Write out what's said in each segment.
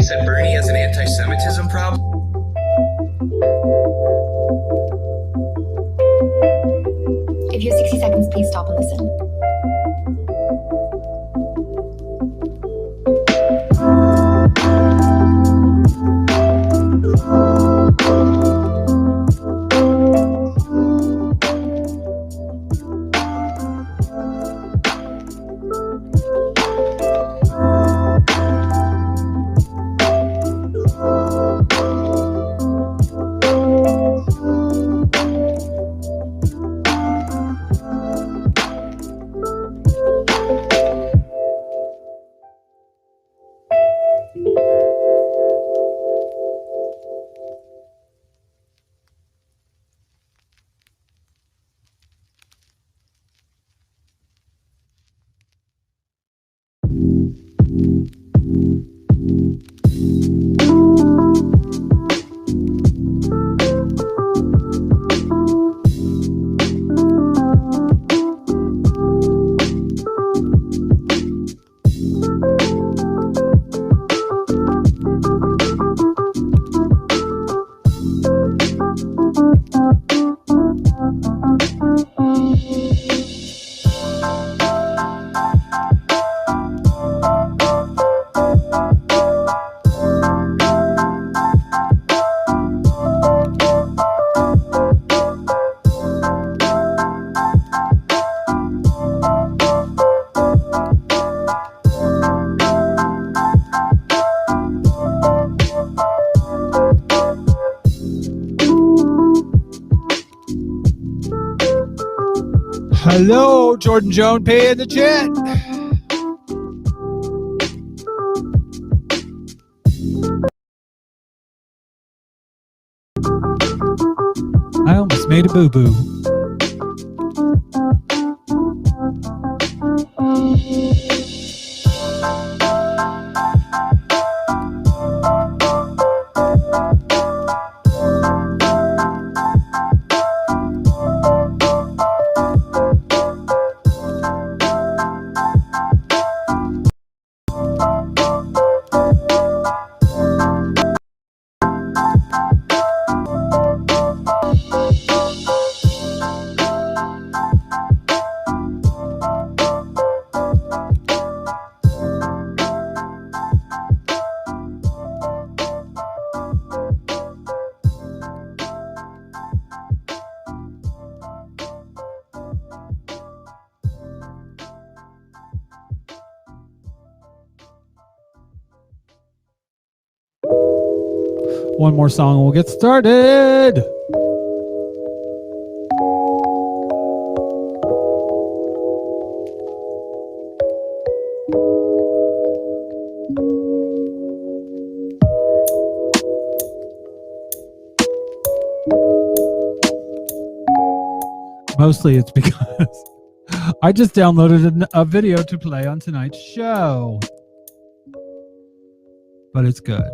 said Bernie has an anti-Semitism problem. If you have 60 seconds, please stop and listen. Hello, Jordan Joan, pay in the chat. I almost made a boo-boo. One more song and we'll get started. Mostly it's because I just downloaded a video to play on tonight's show. But it's good.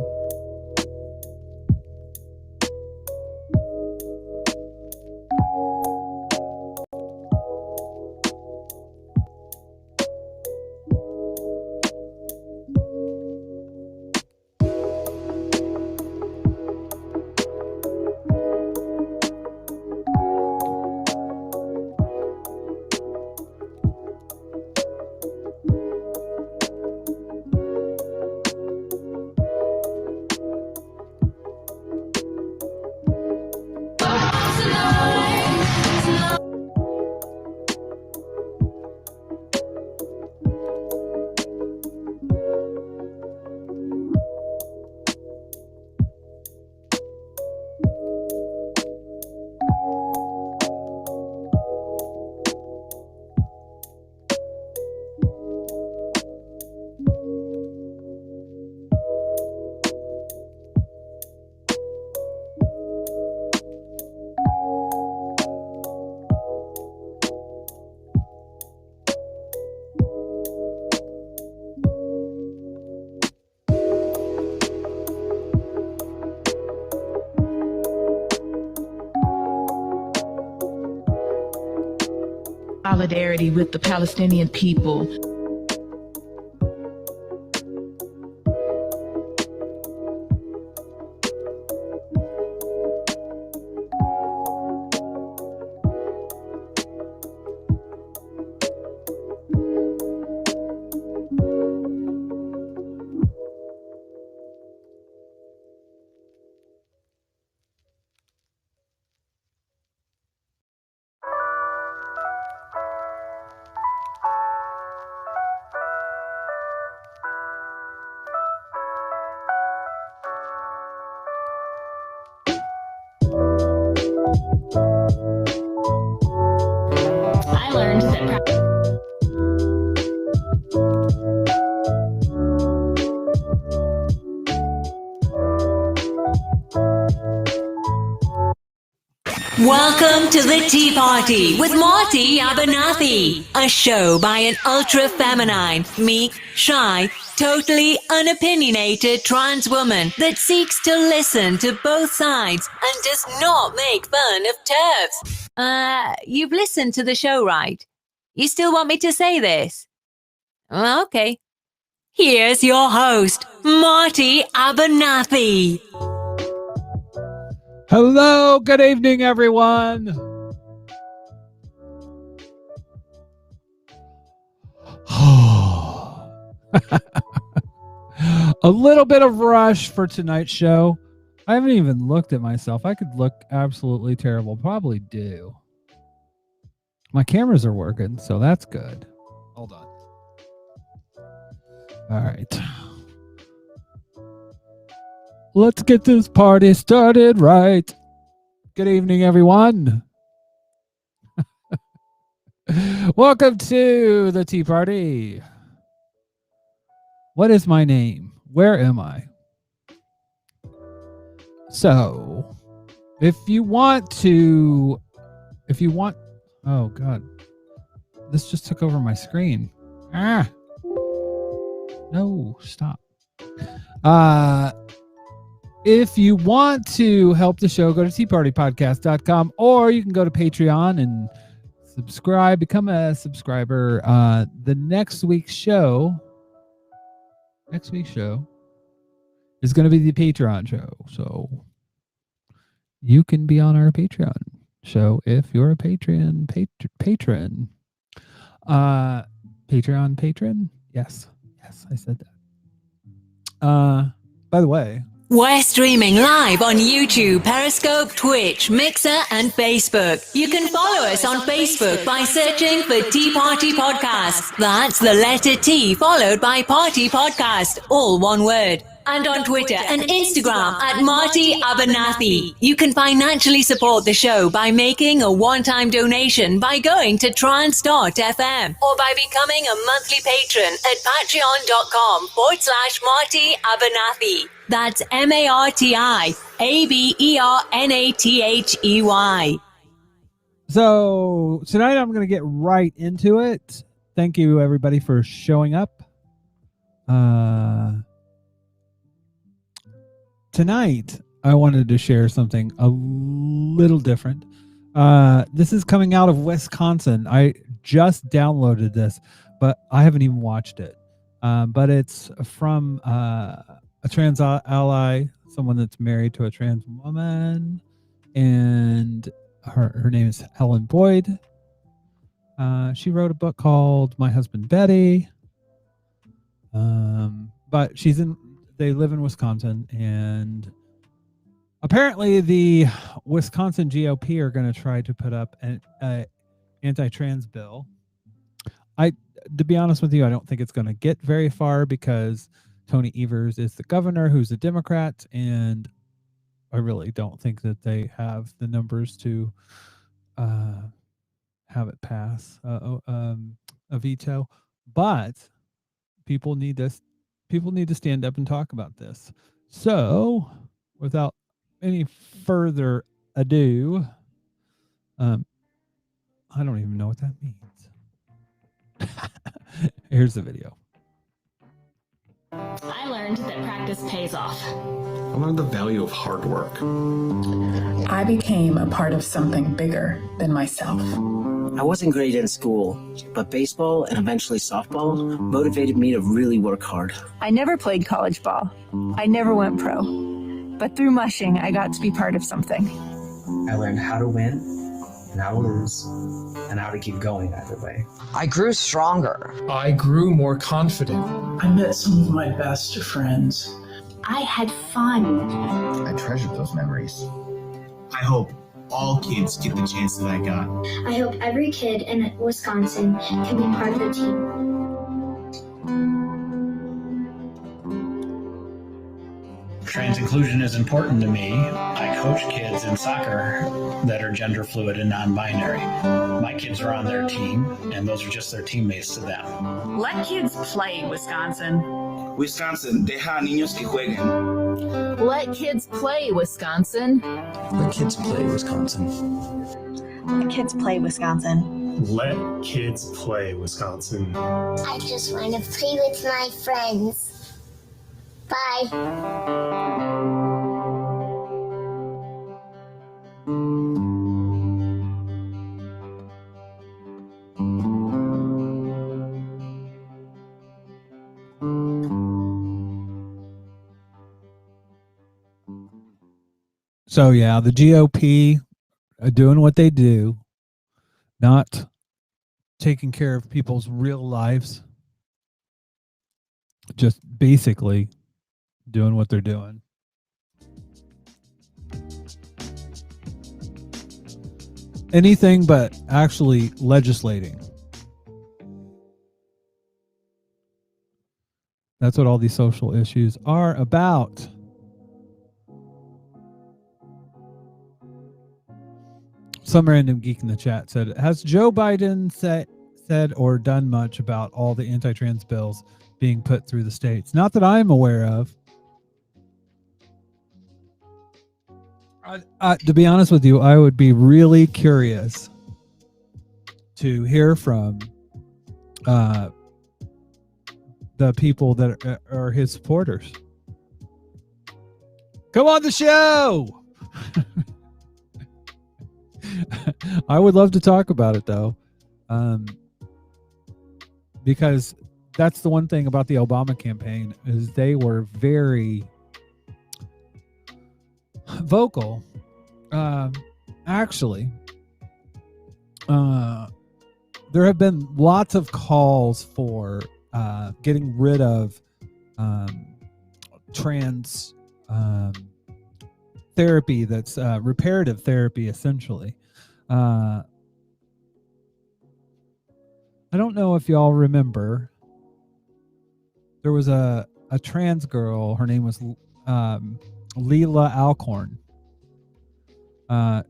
Solidarity with the Palestinian people. Welcome to the Tea Party with Marty Abernathy, a show by an ultra-feminine, meek, shy, totally unopinionated trans woman that seeks to listen to both sides and does not make fun of TERFs. You've listened to the show, right? You still want me to say this? Okay. Here's your host, Marty Abernathy. Hello, good evening, everyone. A little bit of rush for tonight's show. I haven't even looked at myself. I could look absolutely terrible. Probably do. My cameras are working, so that's good. Hold on. All right. Let's get this party started right. Good evening, everyone. Welcome to the Tea Party. What is my name? Where am I? So, if you want, oh God, this just took over my screen. No, stop. If you want to help the show, go to teapartypodcast.com, or you can go to Patreon and subscribe, become a subscriber. The next week's show is going to be the Patreon show. So you can be on our Patreon show if you're a patron. Patreon patron? Yes, I said that. By the way, We're streaming live on YouTube, Periscope, Twitch, Mixer, and Facebook. You can follow us on Facebook by searching for Tea Party Podcast. That's the letter T followed by Party Podcast, all one word. And on Twitter and Instagram at Marty Abernathy. You can financially support the show by making a one-time donation by going to trans.fm or by becoming a monthly patron at patreon.com/Marty Abernathy. That's MartyAbernathey. so tonight I'm going to get right into it. Thank you, everybody, for showing up. Tonight, I wanted to share something a little different. This is coming out of Wisconsin. I just downloaded this, but I haven't even watched it. But it's from a trans ally, someone that's married to a trans woman, and her name is Helen Boyd. She wrote a book called My Husband Betty. But they live in Wisconsin, and apparently the Wisconsin GOP are going to try to put up an anti-trans bill. To be honest with you, I don't think it's going to get very far because Tony Evers is the governor, who's a Democrat, and I really don't think that they have the numbers to have it pass a veto. But people need to stand up and talk about this. So, without any further ado, I don't even know what that means. Here's the video. I learned that practice pays off. I learned the value of hard work. I became a part of something bigger than myself. I wasn't great in school, but baseball and eventually softball motivated me to really work hard. I never played college ball. I never went pro. But through mushing, I got to be part of something. I learned how to win and how to lose and how to keep going either way. I grew stronger. I grew more confident. I met some of my best friends. I had fun. I treasured those memories. I hope all kids get the chance that I got. I hope every kid in Wisconsin can be part of the team. Trans inclusion is important to me. I coach kids in soccer that are gender fluid and non-binary. My kids are on their team, and those are just their teammates to them. Let kids play, Wisconsin. Wisconsin, deja a niños que jueguen. Let kids play, Wisconsin. Let kids play, Wisconsin. Let kids play, Wisconsin. Let kids play, Wisconsin. I just want to play with my friends. Bye. So yeah, the GOP are doing what they do, not taking care of people's real lives, just basically doing what they're doing. Anything but actually legislating. That's what all these social issues are about. Some random geek in the chat said, has Joe Biden said or done much about all the anti-trans bills being put through the states? Not that I'm aware of. To be honest with you, I would be really curious to hear from the people that are his supporters. Come on the show! I would love to talk about it though, because that's the one thing about the Obama campaign is they were very vocal. Actually, there have been lots of calls for getting rid of trans therapy that's reparative therapy, essentially. I don't know if y'all remember, there was a trans girl, her name was Leela Alcorn.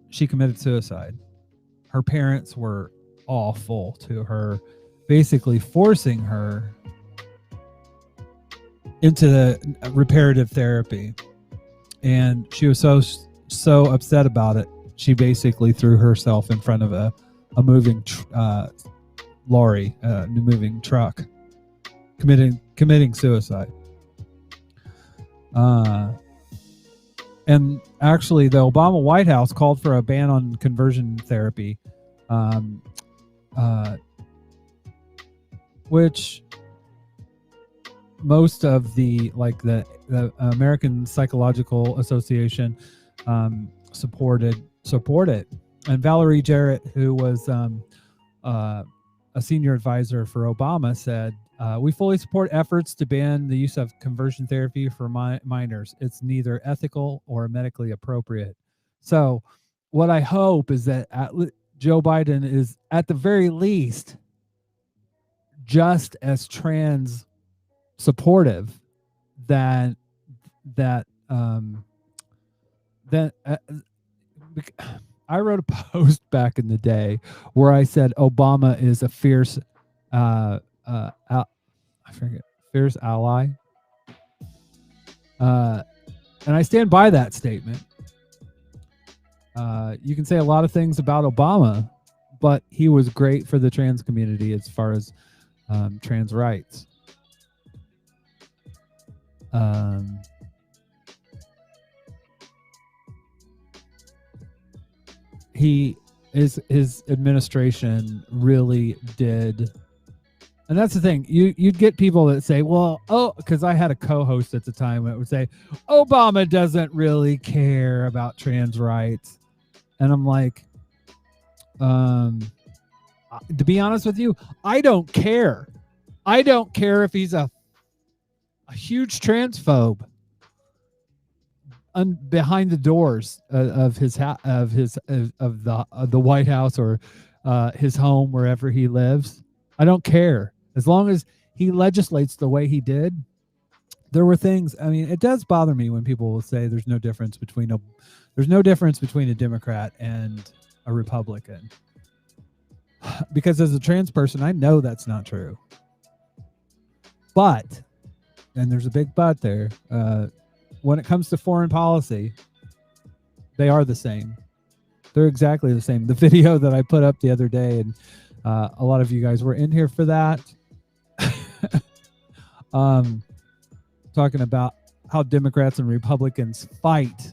She committed suicide. Her parents were awful to her, basically forcing her into the reparative therapy. And she was so upset about it, she basically threw herself in front of a moving lorry, moving truck, committing suicide. And actually, the Obama White House called for a ban on conversion therapy, which most of the American Psychological Association support it. And Valerie Jarrett, who was a senior advisor for Obama, said, we fully support efforts to ban the use of conversion therapy for minors. It's neither ethical or medically appropriate. So what I hope is that Joe Biden is at the very least just as trans supportive that I wrote a post back in the day where I said Obama is a fierce fierce ally, and I stand by that statement. You can say a lot of things about Obama, but he was great for the trans community as far as trans rights. His administration really did. And that's the thing. You'd get people that say, well, because I had a co-host at the time that would say, Obama doesn't really care about trans rights. And I'm like, to be honest with you, I don't care. I don't care if he's a huge transphobe behind the doors of the White House or his home, wherever he lives. I don't care. As long as he legislates the way he did. There were things, I mean, it does bother me when people will say there's no difference between a Democrat and a Republican. Because as a trans person, I know that's not true. But and there's a big but there, when it comes to foreign policy, they are the same. They're exactly the same. The video that I put up the other day, and a lot of you guys were in here for that, talking about how Democrats and Republicans fight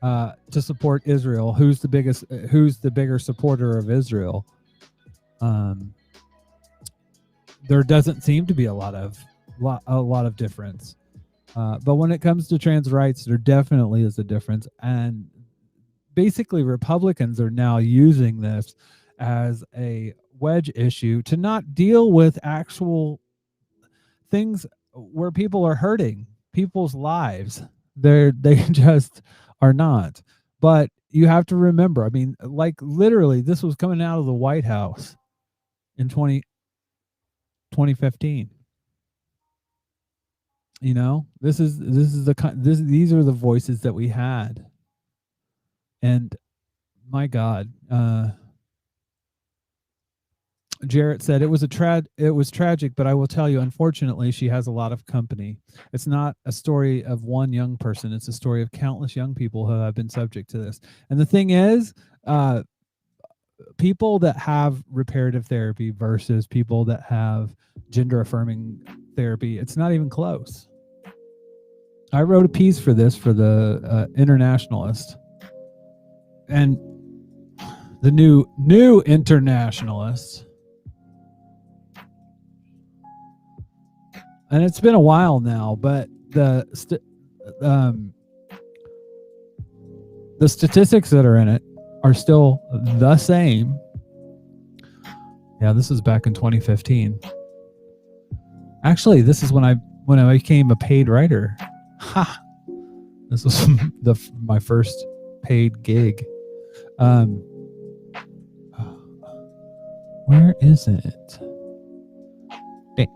to support Israel. Who's the bigger supporter of Israel? There doesn't seem to be a lot of difference. But when it comes to trans rights, there definitely is a difference. And basically, Republicans are now using this as a wedge issue to not deal with actual things where people are hurting people's lives. They just are not. But you have to remember, I mean, like literally, this was coming out of the White House in 2015. You know, these are the voices that we had. And my God, Jarrett said it was tragic, but I will tell you, unfortunately, she has a lot of company. It's not a story of one young person. It's a story of countless young people who have been subject to this. And the thing is, people that have reparative therapy versus people that have gender affirming therapy, it's not even close. I wrote a piece for this for the Internationalist, and the new Internationalist. And it's been a while now, but the statistics that are in it are still the same. Yeah, this is back in 2015. Actually, this is when I became a paid writer. Ha! This was my first paid gig. Where is it? Here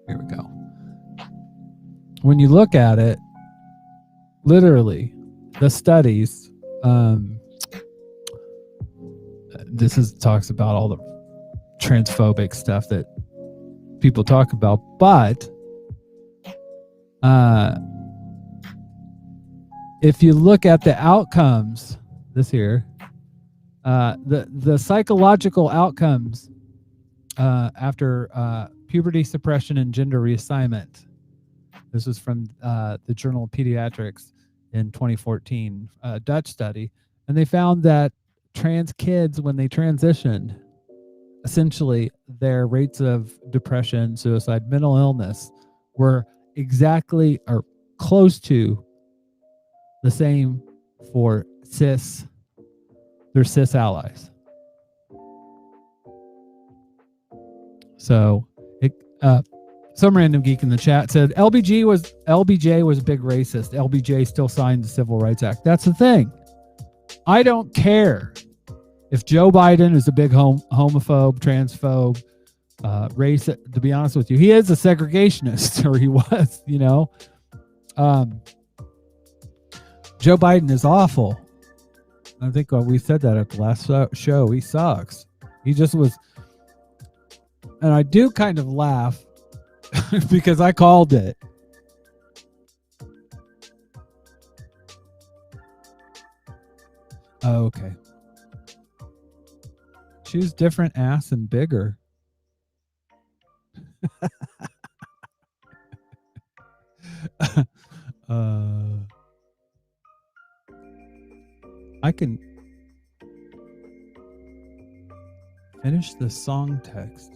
we go. When you look at it, literally, the studies, talks about all the transphobic stuff that people talk about, but if you look at the outcomes, the psychological outcomes after puberty suppression and gender reassignment. This was from the Journal of Pediatrics in 2014, a Dutch study, and they found that trans kids, when they transitioned, essentially their rates of depression, suicide, mental illness were exactly or close to the same for their cis allies. So some random geek in the chat said LBJ was a big racist. LBJ still signed the Civil Rights Act. That's the thing. I don't care if Joe Biden is a big homophobe, transphobe, racist. To be honest with you, he is a segregationist, or he was. You know, Joe Biden is awful. I think we said that at the last show. He sucks. He just was. And I do kind of laugh because I called it. Oh, okay. Choose different ass and bigger. I can finish the song text.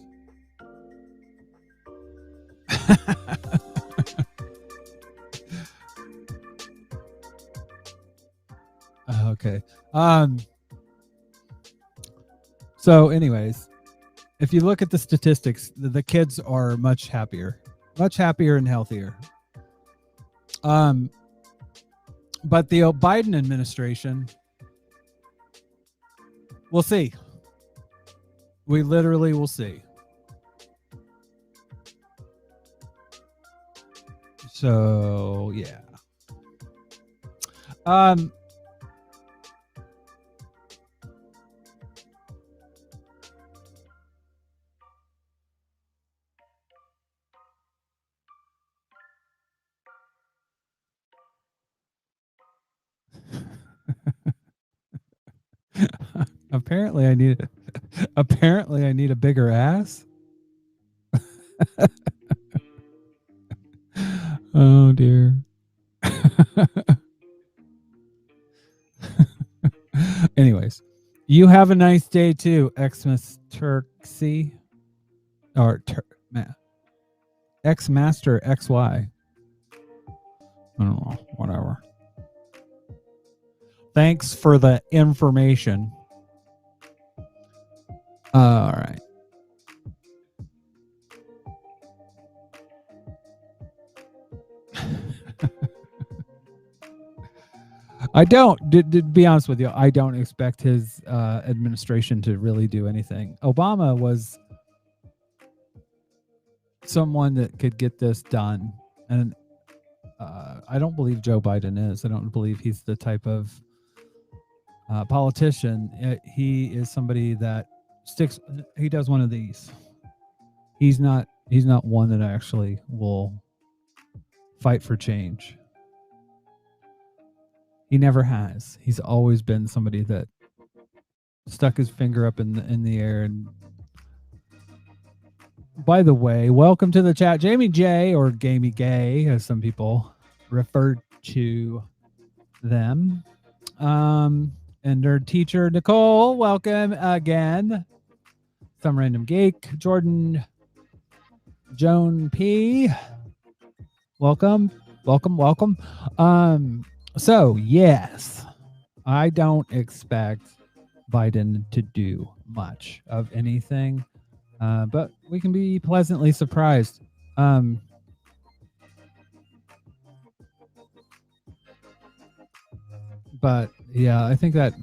Okay. So anyways, if you look at the statistics, the kids are much happier and healthier. But the Biden administration, we'll see. We literally will see. So yeah. Apparently, I need a bigger ass. Oh dear. Anyways, you have a nice day too, Xmas Turksy or X Master XY. I don't know, whatever. Thanks for the information. All right. I don't, to be honest with you, I don't expect his administration to really do anything. Obama was someone that could get this done. And I don't believe Joe Biden is. I don't believe he's the type of politician. He is somebody that he does one of these. He's not one that actually will fight for change. He never has. He's always been somebody that stuck his finger up in the air. And by the way, welcome to the chat, Jamie J, or Gamey Gay, as some people refer to them. And their teacher Nicole, welcome again. Some random geek, Jordan, Joan P, welcome. So yes, I don't expect Biden to do much of anything, but we can be pleasantly surprised. But yeah, I think that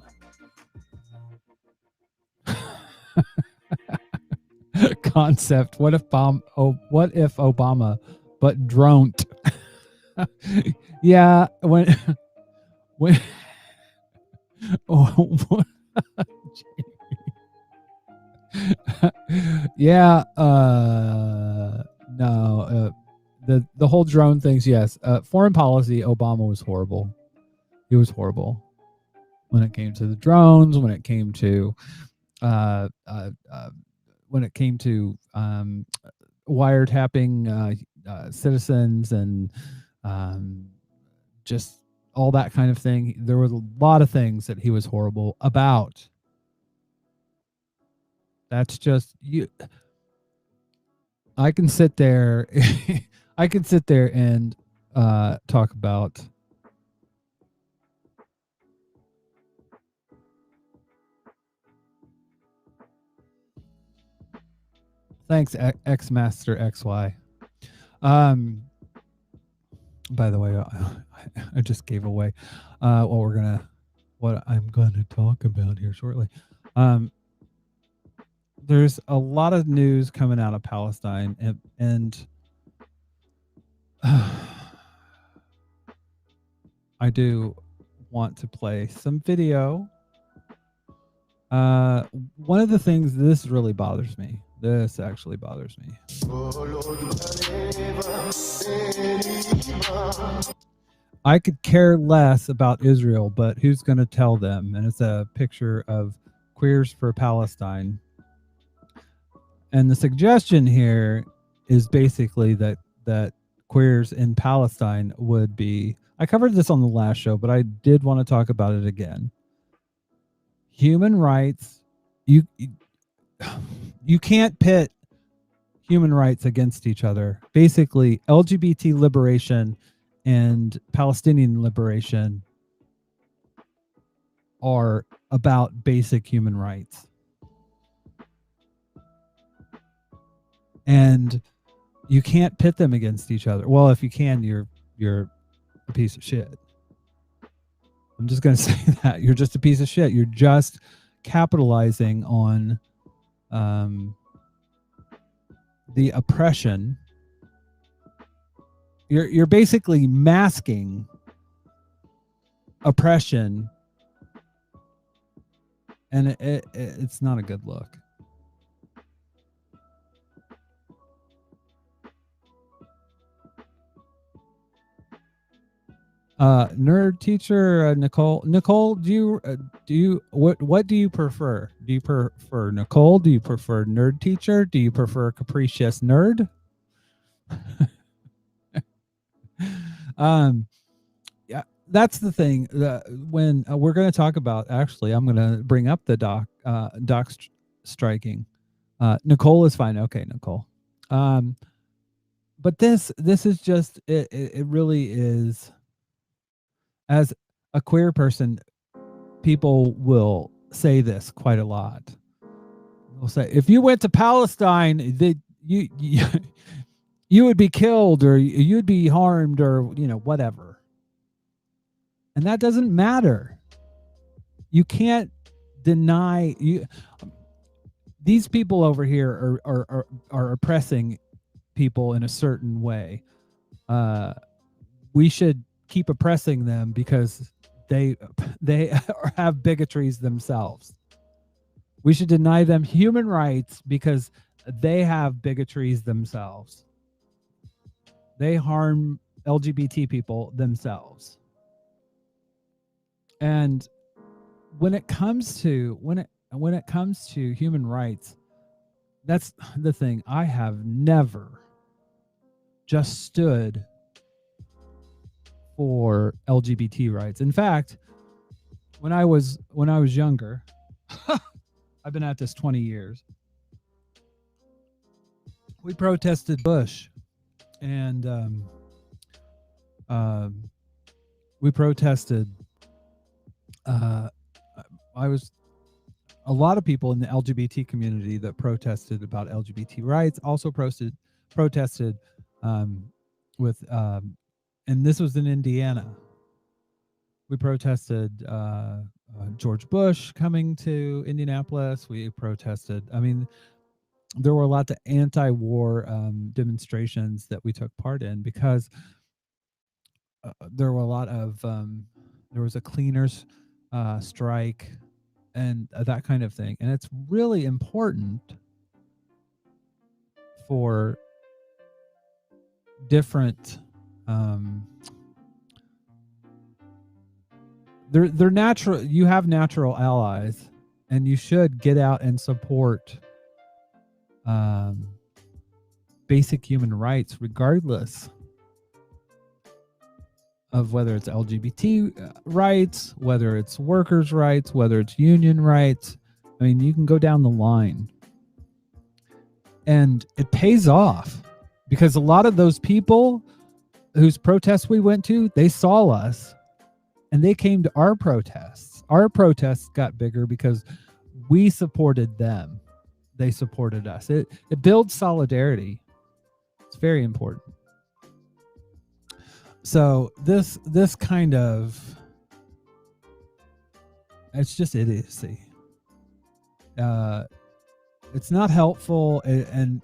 concept. What if Obama, but dron't? Yeah, when yeah, no, the whole drone things. Yes, foreign policy. Obama was horrible. He was horrible when it came to the drones. When it came to wiretapping citizens and just all that kind of thing. There was a lot of things that he was horrible about. That's just you. I can sit there. I can sit there and talk about thanks, X Master XY. By the way, I just gave away what I'm gonna talk about here shortly. There's a lot of news coming out of Palestine, and I do want to play some video. One of the things, this really bothers me. This actually bothers me. I could care less about Israel, but who's going to tell them? And it's a picture of Queers for Palestine. And the suggestion here is basically that queers in Palestine would be, I covered this on the last show, but I did want to talk about it again. Human rights, you can't pit human rights against each other. Basically, LGBT liberation and Palestinian liberation are about basic human rights. And you can't pit them against each other. Well, if you can, you're a piece of shit. I'm just going to say that. You're just a piece of shit. You're just capitalizing on the oppression. You're basically masking oppression, and it's not a good look. Nerd teacher Nicole, do you what do you prefer? Do you prefer Nicole? Do you prefer nerd teacher? Do you prefer capricious nerd? Yeah, that's the thing. When we're going to talk about, actually, I'm going to bring up the doc striking. Nicole is fine. Okay, Nicole. But this is just it really is. As a queer person, people will say this quite a lot. They'll say, if you went to Palestine, you would be killed, or you'd be harmed, or whatever. And that doesn't matter. You can't deny these people over here are oppressing people in a certain way. We should keep oppressing them because they have bigotries themselves. We should deny them human rights because they have bigotries themselves. They harm LGBT people themselves. And when it comes to human rights, that's the thing. I have never just stood for LGBT rights. In fact, when I was younger, I've been at this 20 years. We protested Bush, and we protested. A lot of people in the LGBT community that protested about LGBT rights also protested with, and this was in Indiana. We protested George Bush coming to Indianapolis. We protested, there were lots of anti-war demonstrations that we took part in because there were a lot of, there was a cleaners strike and that kind of thing. And it's really important for different, they're natural. You have natural allies, and you should get out and support basic human rights, regardless of whether it's LGBT rights, whether it's workers' rights, whether it's union rights. You can go down the line. And it pays off because a lot of those people whose protests we went to, they saw us and they came to our protests. Our protests got bigger because we supported them. They supported us. It builds solidarity. It's very important. So this kind of, it's just idiocy. It's not helpful, and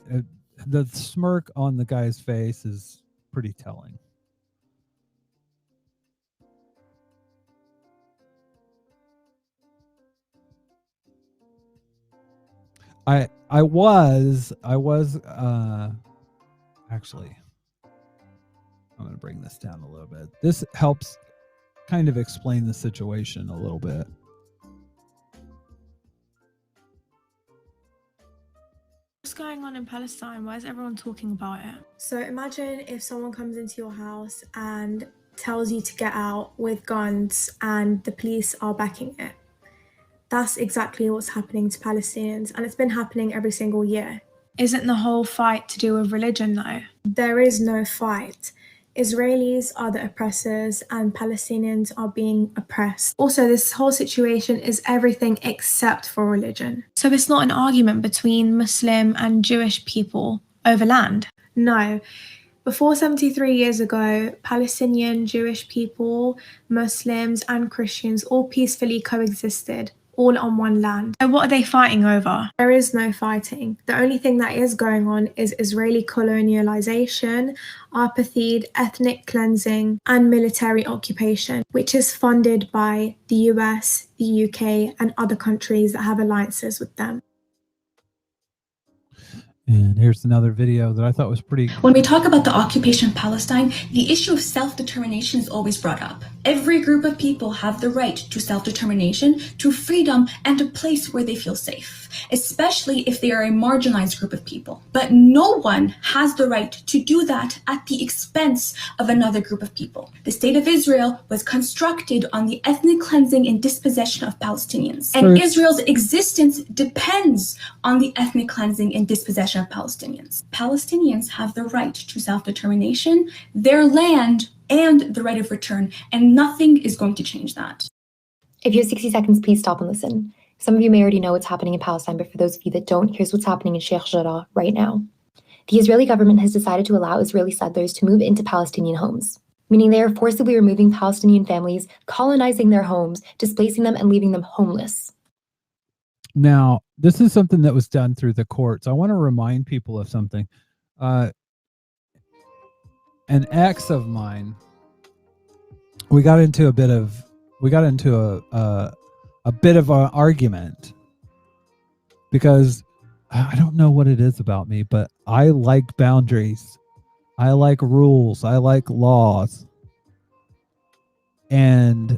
the smirk on the guy's face is pretty telling. I was actually, I'm going to bring this down a little bit. This helps kind of explain the situation a little bit. What's going on in Palestine? Why is everyone talking about it? So imagine if someone comes into your house and tells you to get out with guns and the police are backing it. That's exactly what's happening to Palestinians, and it's been happening every single year. Isn't the whole fight to do with religion though? There is no fight. Israelis are the oppressors and Palestinians are being oppressed. Also, this whole situation is everything except for religion. So it's not an argument between Muslim and Jewish people over land? No. Before 73 years ago, Palestinian, Jewish people, Muslims and Christians all peacefully coexisted, all on one land. So what are they fighting over? There is no fighting. The only thing that is going on is Israeli colonialization, apartheid, ethnic cleansing, and military occupation, which is funded by the US, the UK, and other countries that have alliances with them. And here's another video that I thought was pretty... When we talk about the occupation of Palestine, the issue of self-determination is always brought up. Every group of people have the right to self-determination, to freedom, and a place where they feel safe, especially if they are a marginalized group of people. But no one has the right to do that at the expense of another group of people. The state of Israel was constructed on the ethnic cleansing and dispossession of Palestinians. And Israel's existence depends on the ethnic cleansing and dispossession of Palestinians. Palestinians have the right to self-determination, their land, and the right of return, and nothing is going to change that. If you have 60 seconds, please stop and listen. Some of you may already know what's happening in Palestine, but for those of you that don't, here's what's happening in Sheikh Jarrah right now. The Israeli government has decided to allow Israeli settlers to move into Palestinian homes, meaning they are forcibly removing Palestinian families, colonizing their homes, displacing them, and leaving them homeless. Now, this is something that was done through the courts. I want to remind people of something. An ex of mine, we got into a bit of an argument because I don't know what it is about me, but I like boundaries. I like rules. I like laws. And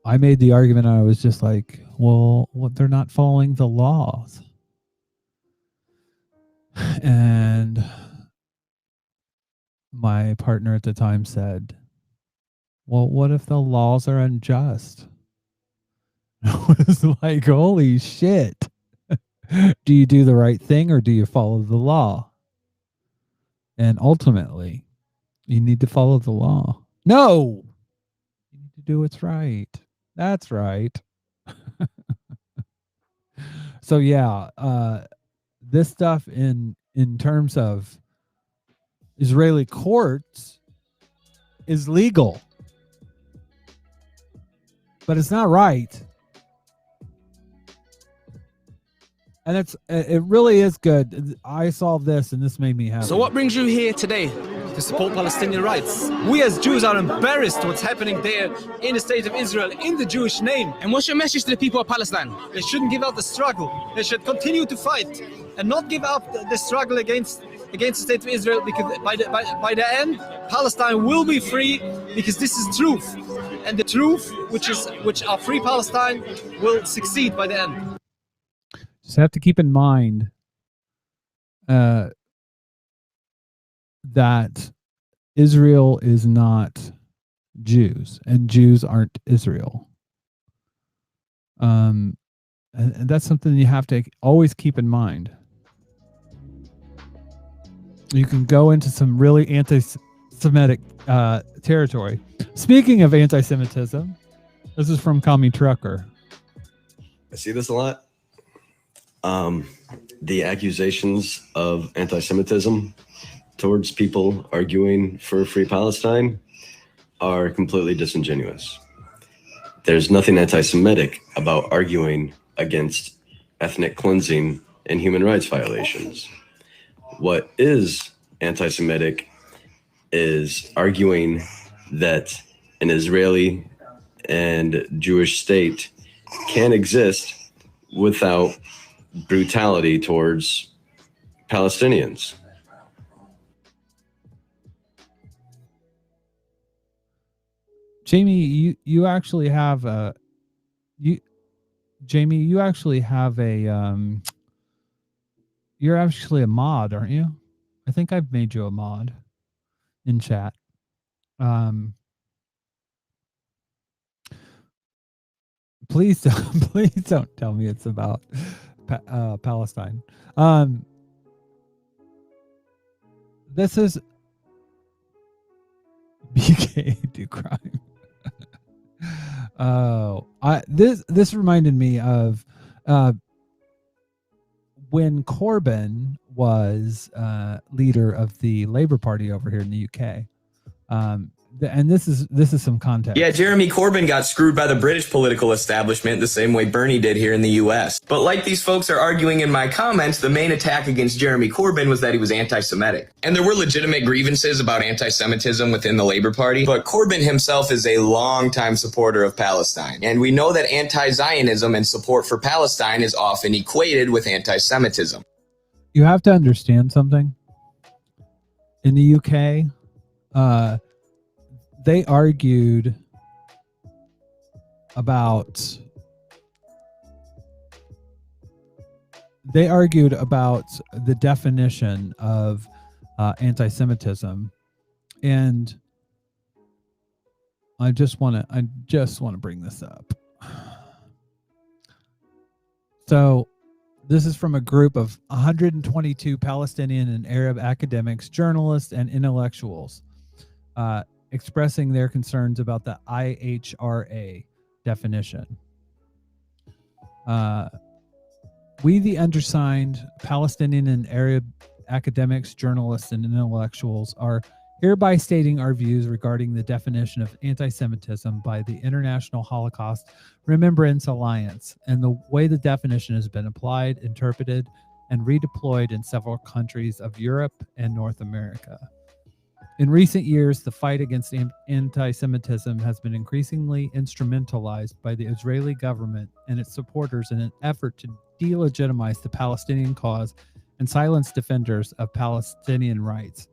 I made the argument. I was just like, well, they're not following the laws. And my partner at the time said, well, what if the laws are unjust? I was like, holy shit. Do you do the right thing or do you follow the law? And ultimately, you need to follow the law. No! You need to do what's right. That's right. So yeah, this stuff in terms of Israeli courts is legal, but it's not right. And it really is good. I saw this and this made me happy. So what brings you here today to support Palestinian rights? We as Jews are embarrassed what's happening there in the state of Israel in the Jewish name. And what's your message to the people of Palestine? They shouldn't give up the struggle. They should continue to fight and not give up the struggle against the state of Israel, because by the end, Palestine will be free, because this is truth. And the truth, which are free Palestine, will succeed by the end. Just have to keep in mind that Israel is not Jews, and Jews aren't Israel. And that's something you have to always keep in mind. You can go into some really anti-Semitic territory. Speaking of anti-Semitism, this is from Kami Trucker. I see this a lot. The accusations of anti-Semitism towards people arguing for free Palestine are completely disingenuous. There's nothing anti-Semitic about arguing against ethnic cleansing and human rights violations. What is anti-Semitic is arguing that an Israeli and Jewish state can exist without brutality towards Palestinians. Jamie, you actually have a you're actually a mod, aren't you? I think I've made you a mod in chat. Please don't tell me it's about Palestine. This is BK do crime. This reminded me of when Corbyn was leader of the Labour Party over here in the UK. And this is some context. Yeah, Jeremy Corbyn got screwed by the British political establishment the same way Bernie did here in the US. But like these folks are arguing in my comments, the main attack against Jeremy Corbyn was that he was anti-Semitic. And there were legitimate grievances about anti-Semitism within the Labour Party, but Corbyn himself is a longtime supporter of Palestine. And we know that anti-Zionism and support for Palestine is often equated with anti-Semitism. You have to understand something. In the UK, they argued they argued about the definition of anti-Semitism, and I just want to bring this up. So this is from a group of 122 Palestinian and Arab academics, journalists, and intellectuals expressing their concerns about the IHRA definition. We, the undersigned Palestinian and Arab academics, journalists, and intellectuals, are hereby stating our views regarding the definition of anti-Semitism by the International Holocaust Remembrance Alliance and the way the definition has been applied, interpreted, and redeployed in several countries of Europe and North America. In recent years, the fight against anti-Semitism has been increasingly instrumentalized by the Israeli government and its supporters in an effort to delegitimize the Palestinian cause and silence defenders of Palestinian rights.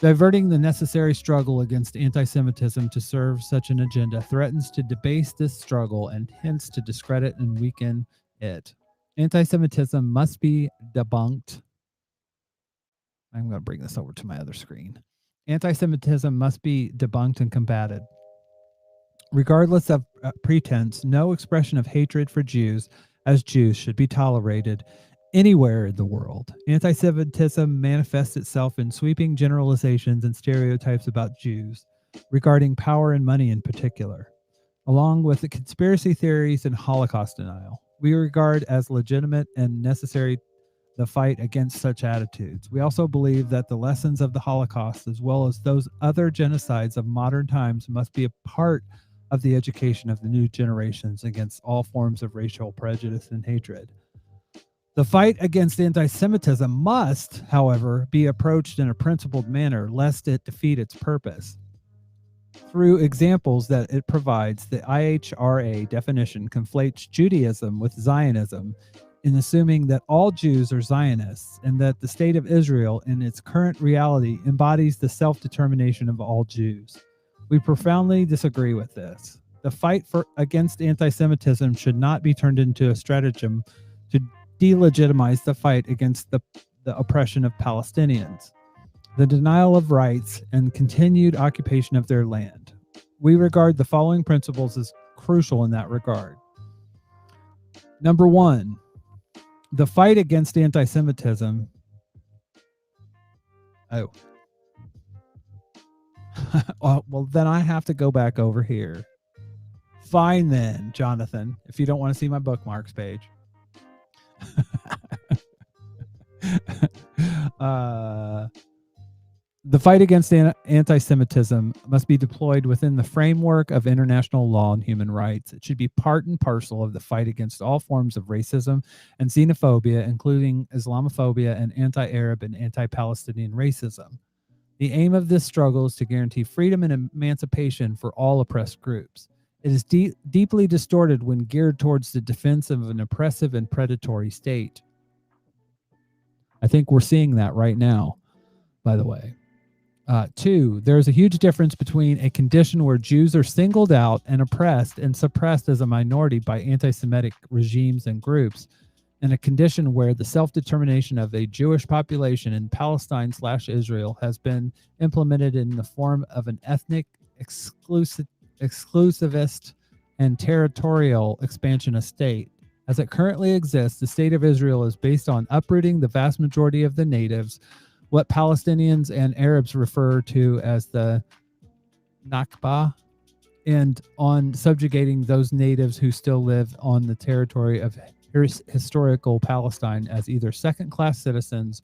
Diverting the necessary struggle against anti-Semitism to serve such an agenda threatens to debase this struggle and hence to discredit and weaken it. Anti-Semitism must be debunked. I'm going to bring this over to my other screen. Anti-Semitism must be debunked and combated. Regardless of pretense, no expression of hatred for Jews as Jews should be tolerated anywhere in the world. Anti-Semitism manifests itself in sweeping generalizations and stereotypes about Jews, regarding power and money in particular, along with the conspiracy theories and Holocaust denial. We regard as legitimate and necessary the fight against such attitudes. We also believe that the lessons of the Holocaust, as well as those other genocides of modern times, must be a part of the education of the new generations against all forms of racial prejudice and hatred. The fight against anti-Semitism must, however, be approached in a principled manner, lest it defeat its purpose. Through examples that it provides, the IHRA definition conflates Judaism with Zionism in assuming that all Jews are Zionists and that the state of Israel in its current reality embodies the self-determination of all Jews. We profoundly disagree with this. The fight against anti-Semitism should not be turned into a stratagem to delegitimize the fight against the oppression of Palestinians, the denial of rights, and continued occupation of their land. We regard the following principles as crucial in that regard. Number one, the fight against anti-Semitism. Oh. Well, then I have to go back over here. Fine then, Jonathan, if you don't want to see my bookmarks page. The fight against anti-Semitism must be deployed within the framework of international law and human rights. It should be part and parcel of the fight against all forms of racism and xenophobia, including Islamophobia and anti-Arab and anti-Palestinian racism. The aim of this struggle is to guarantee freedom and emancipation for all oppressed groups. It is deeply distorted when geared towards the defense of an oppressive and predatory state. I think we're seeing that right now, by the way. Two, there is a huge difference between a condition where Jews are singled out and oppressed and suppressed as a minority by anti-Semitic regimes and groups, and a condition where the self-determination of a Jewish population in Palestine/Israel has been implemented in the form of an ethnic, exclusivist, and territorial expansionist state. As it currently exists, the state of Israel is based on uprooting the vast majority of the natives, what Palestinians and Arabs refer to as the Nakba, and on subjugating those natives who still live on the territory of historical Palestine as either second-class citizens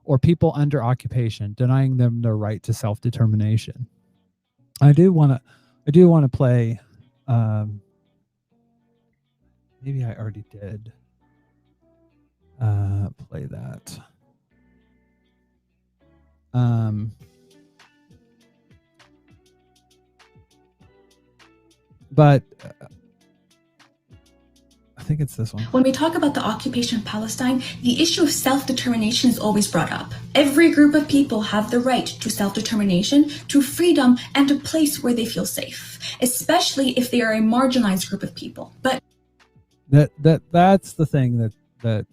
or people under occupation, denying them their right to self-determination. I do want to play. Maybe I already did play that. But think it's this one. When we talk about the occupation of Palestine, the issue of self-determination is always brought up. Every group of people have the right to self-determination, to freedom, and a place where they feel safe, especially if they are a marginalized group of people. But that's the thing that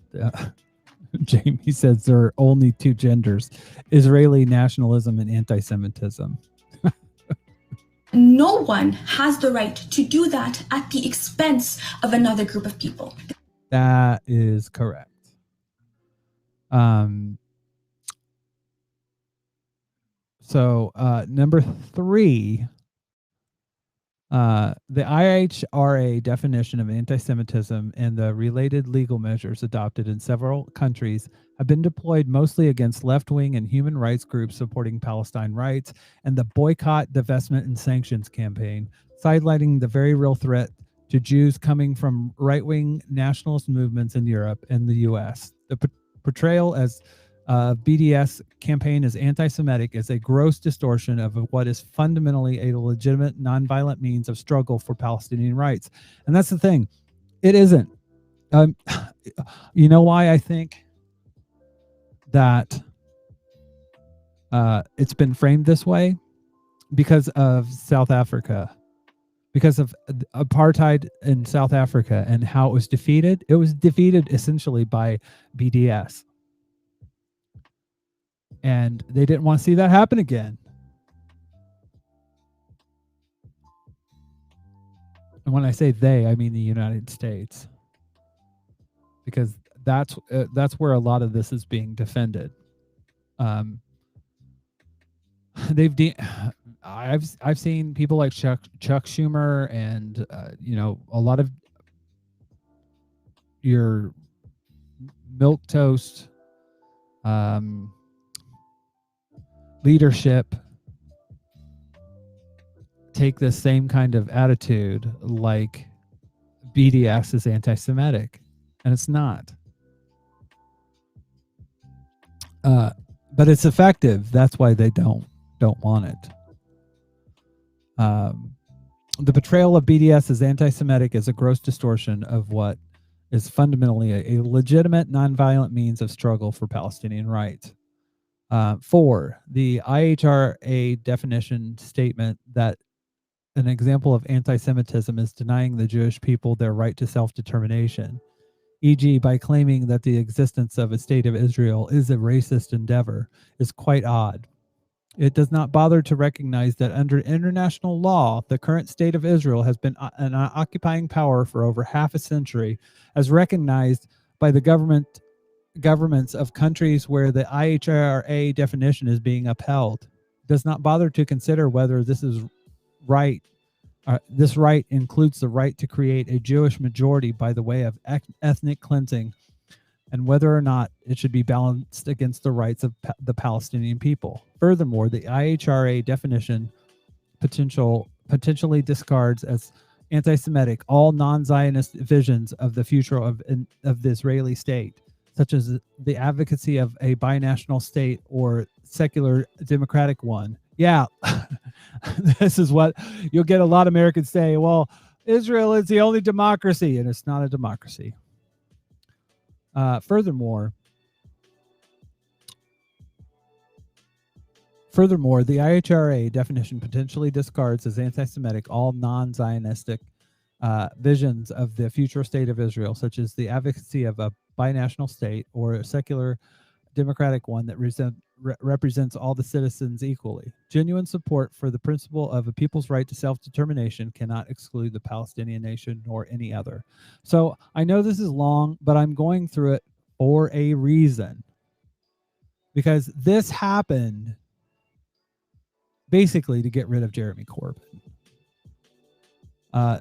Jamie says there are only two genders: Israeli nationalism and anti-Semitism. no one has the right to do that at the expense of another group of people. That is correct. So number 3, the IHRA definition of anti-Semitism and the related legal measures adopted in several countries have been deployed mostly against left-wing and human rights groups supporting Palestine rights and the boycott, divestment, and sanctions campaign, sidelighting the very real threat to Jews coming from right-wing nationalist movements in Europe and the U.S. The portrayal as BDS campaign as anti-Semitic is a gross distortion of what is fundamentally a legitimate nonviolent means of struggle for Palestinian rights. And that's the thing. It isn't. You know why I think that it's been framed this way? Because of South Africa. Because of apartheid in South Africa and how it was defeated. It was defeated essentially by BDS. And they didn't want to see that happen again. And when I say they, I mean the United States, because that's where a lot of this is being defended. I've seen people like Chuck Schumer and a lot of your milquetoast leadership take the same kind of attitude like BDS is anti-Semitic, and it's not. But it's effective. That's why they don't want it. The portrayal of BDS as anti-Semitic is a gross distortion of what is fundamentally a legitimate nonviolent means of struggle for Palestinian rights. 4, the IHRA definition statement that an example of anti-Semitism is denying the Jewish people their right to self-determination, e.g. by claiming that the existence of a state of Israel is a racist endeavor, is quite odd. It does not bother to recognize that under international law, the current state of Israel has been an occupying power for over half a century, as recognized by the governments of countries where the IHRA definition is being upheld. It does not bother to consider whether this is right. This right includes the right to create a Jewish majority by the way of ethnic cleansing, and whether or not it should be balanced against the rights of the Palestinian people. Furthermore, the IHRA definition potentially discards as anti-Semitic all non-Zionist visions of the future of the Israeli state, such as the advocacy of a binational state or secular democratic one. Yeah, this is what you'll get a lot of Americans say, well, Israel is the only democracy, and it's not a democracy. Furthermore, the IHRA definition potentially discards as anti-Semitic all non-Zionistic visions of the future state of Israel, such as the advocacy of a binational state or a secular democratic one that represents all the citizens equally. Genuine support for the principle of a people's right to self-determination cannot exclude the Palestinian nation nor any other. So I know this is long, but I'm going through it for a reason, because this happened basically to get rid of Jeremy Corbyn.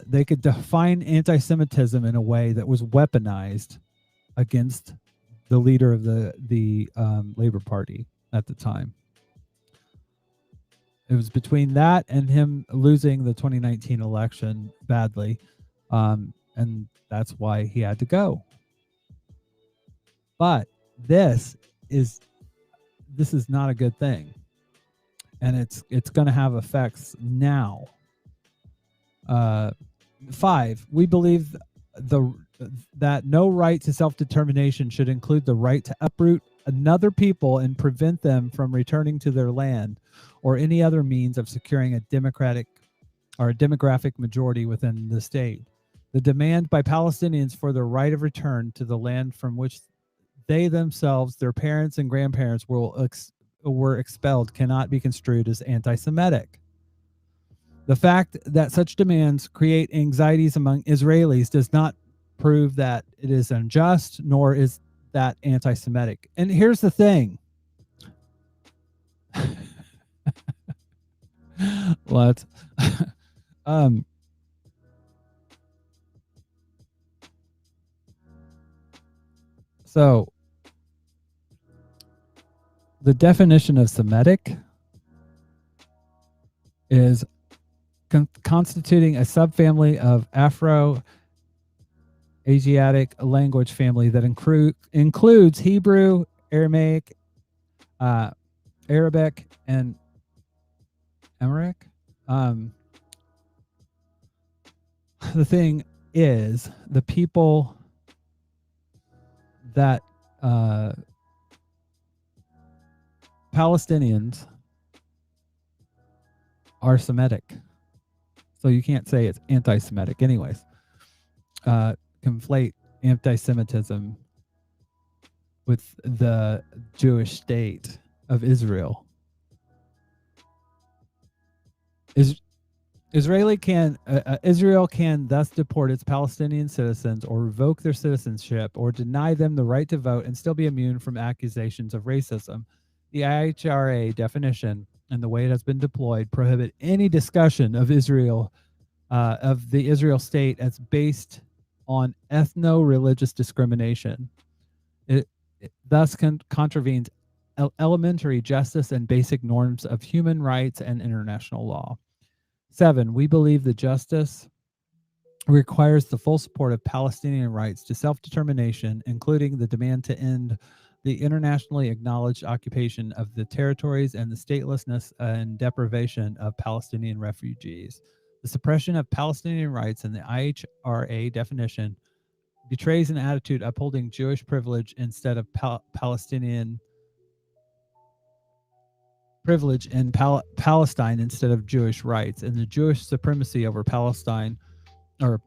They could define anti-Semitism in a way that was weaponized against the leader of the Labor Party at the time. It was between that and him losing the 2019 election badly, and that's why he had to go. But this is not a good thing, and it's going to have effects now. 5, we believe the that no right to self-determination should include the right to uproot another people and prevent them from returning to their land, or any other means of securing a democratic or a demographic majority within the state. The demand by Palestinians for the right of return to the land from which they themselves, their parents and grandparents were expelled cannot be construed as anti-Semitic. The fact that such demands create anxieties among Israelis does not prove that it is unjust, nor is that anti-Semitic. And here's the thing. What? So the definition of Semitic is constituting a subfamily of Afro-Asiatic language family that includes Hebrew, Aramaic, Arabic, and Amharic. The thing is, the people that Palestinians are Semitic. So you can't say it's anti-Semitic anyways. Conflate anti-Semitism with the Jewish state of Israel. Israel can thus deport its Palestinian citizens or revoke their citizenship or deny them the right to vote and still be immune from accusations of racism. The IHRA definition and the way it has been deployed prohibit any discussion of Israel, of the Israel state as based on ethno-religious discrimination. It thus contravenes elementary justice and basic norms of human rights and international law. 7, we believe the justice requires the full support of Palestinian rights to self-determination, including the demand to end the internationally acknowledged occupation of the territories and the statelessness and deprivation of Palestinian refugees. The suppression of Palestinian rights in the IHRA definition betrays an attitude upholding Jewish privilege instead of Palestinian privilege in Palestine instead of Jewish rights, and the Jewish supremacy over Palestine, or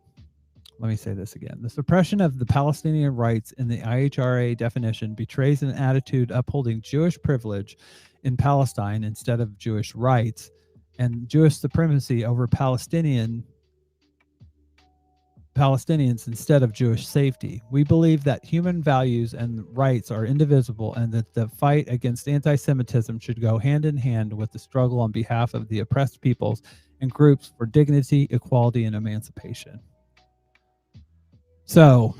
let me say this again. The suppression of the Palestinian rights in the IHRA definition betrays an attitude upholding Jewish privilege in Palestine instead of Jewish rights, and Jewish supremacy over Palestinians instead of Jewish safety. We believe that human values and rights are indivisible and that the fight against anti-Semitism should go hand in hand with the struggle on behalf of the oppressed peoples and groups for dignity, equality, and emancipation. So,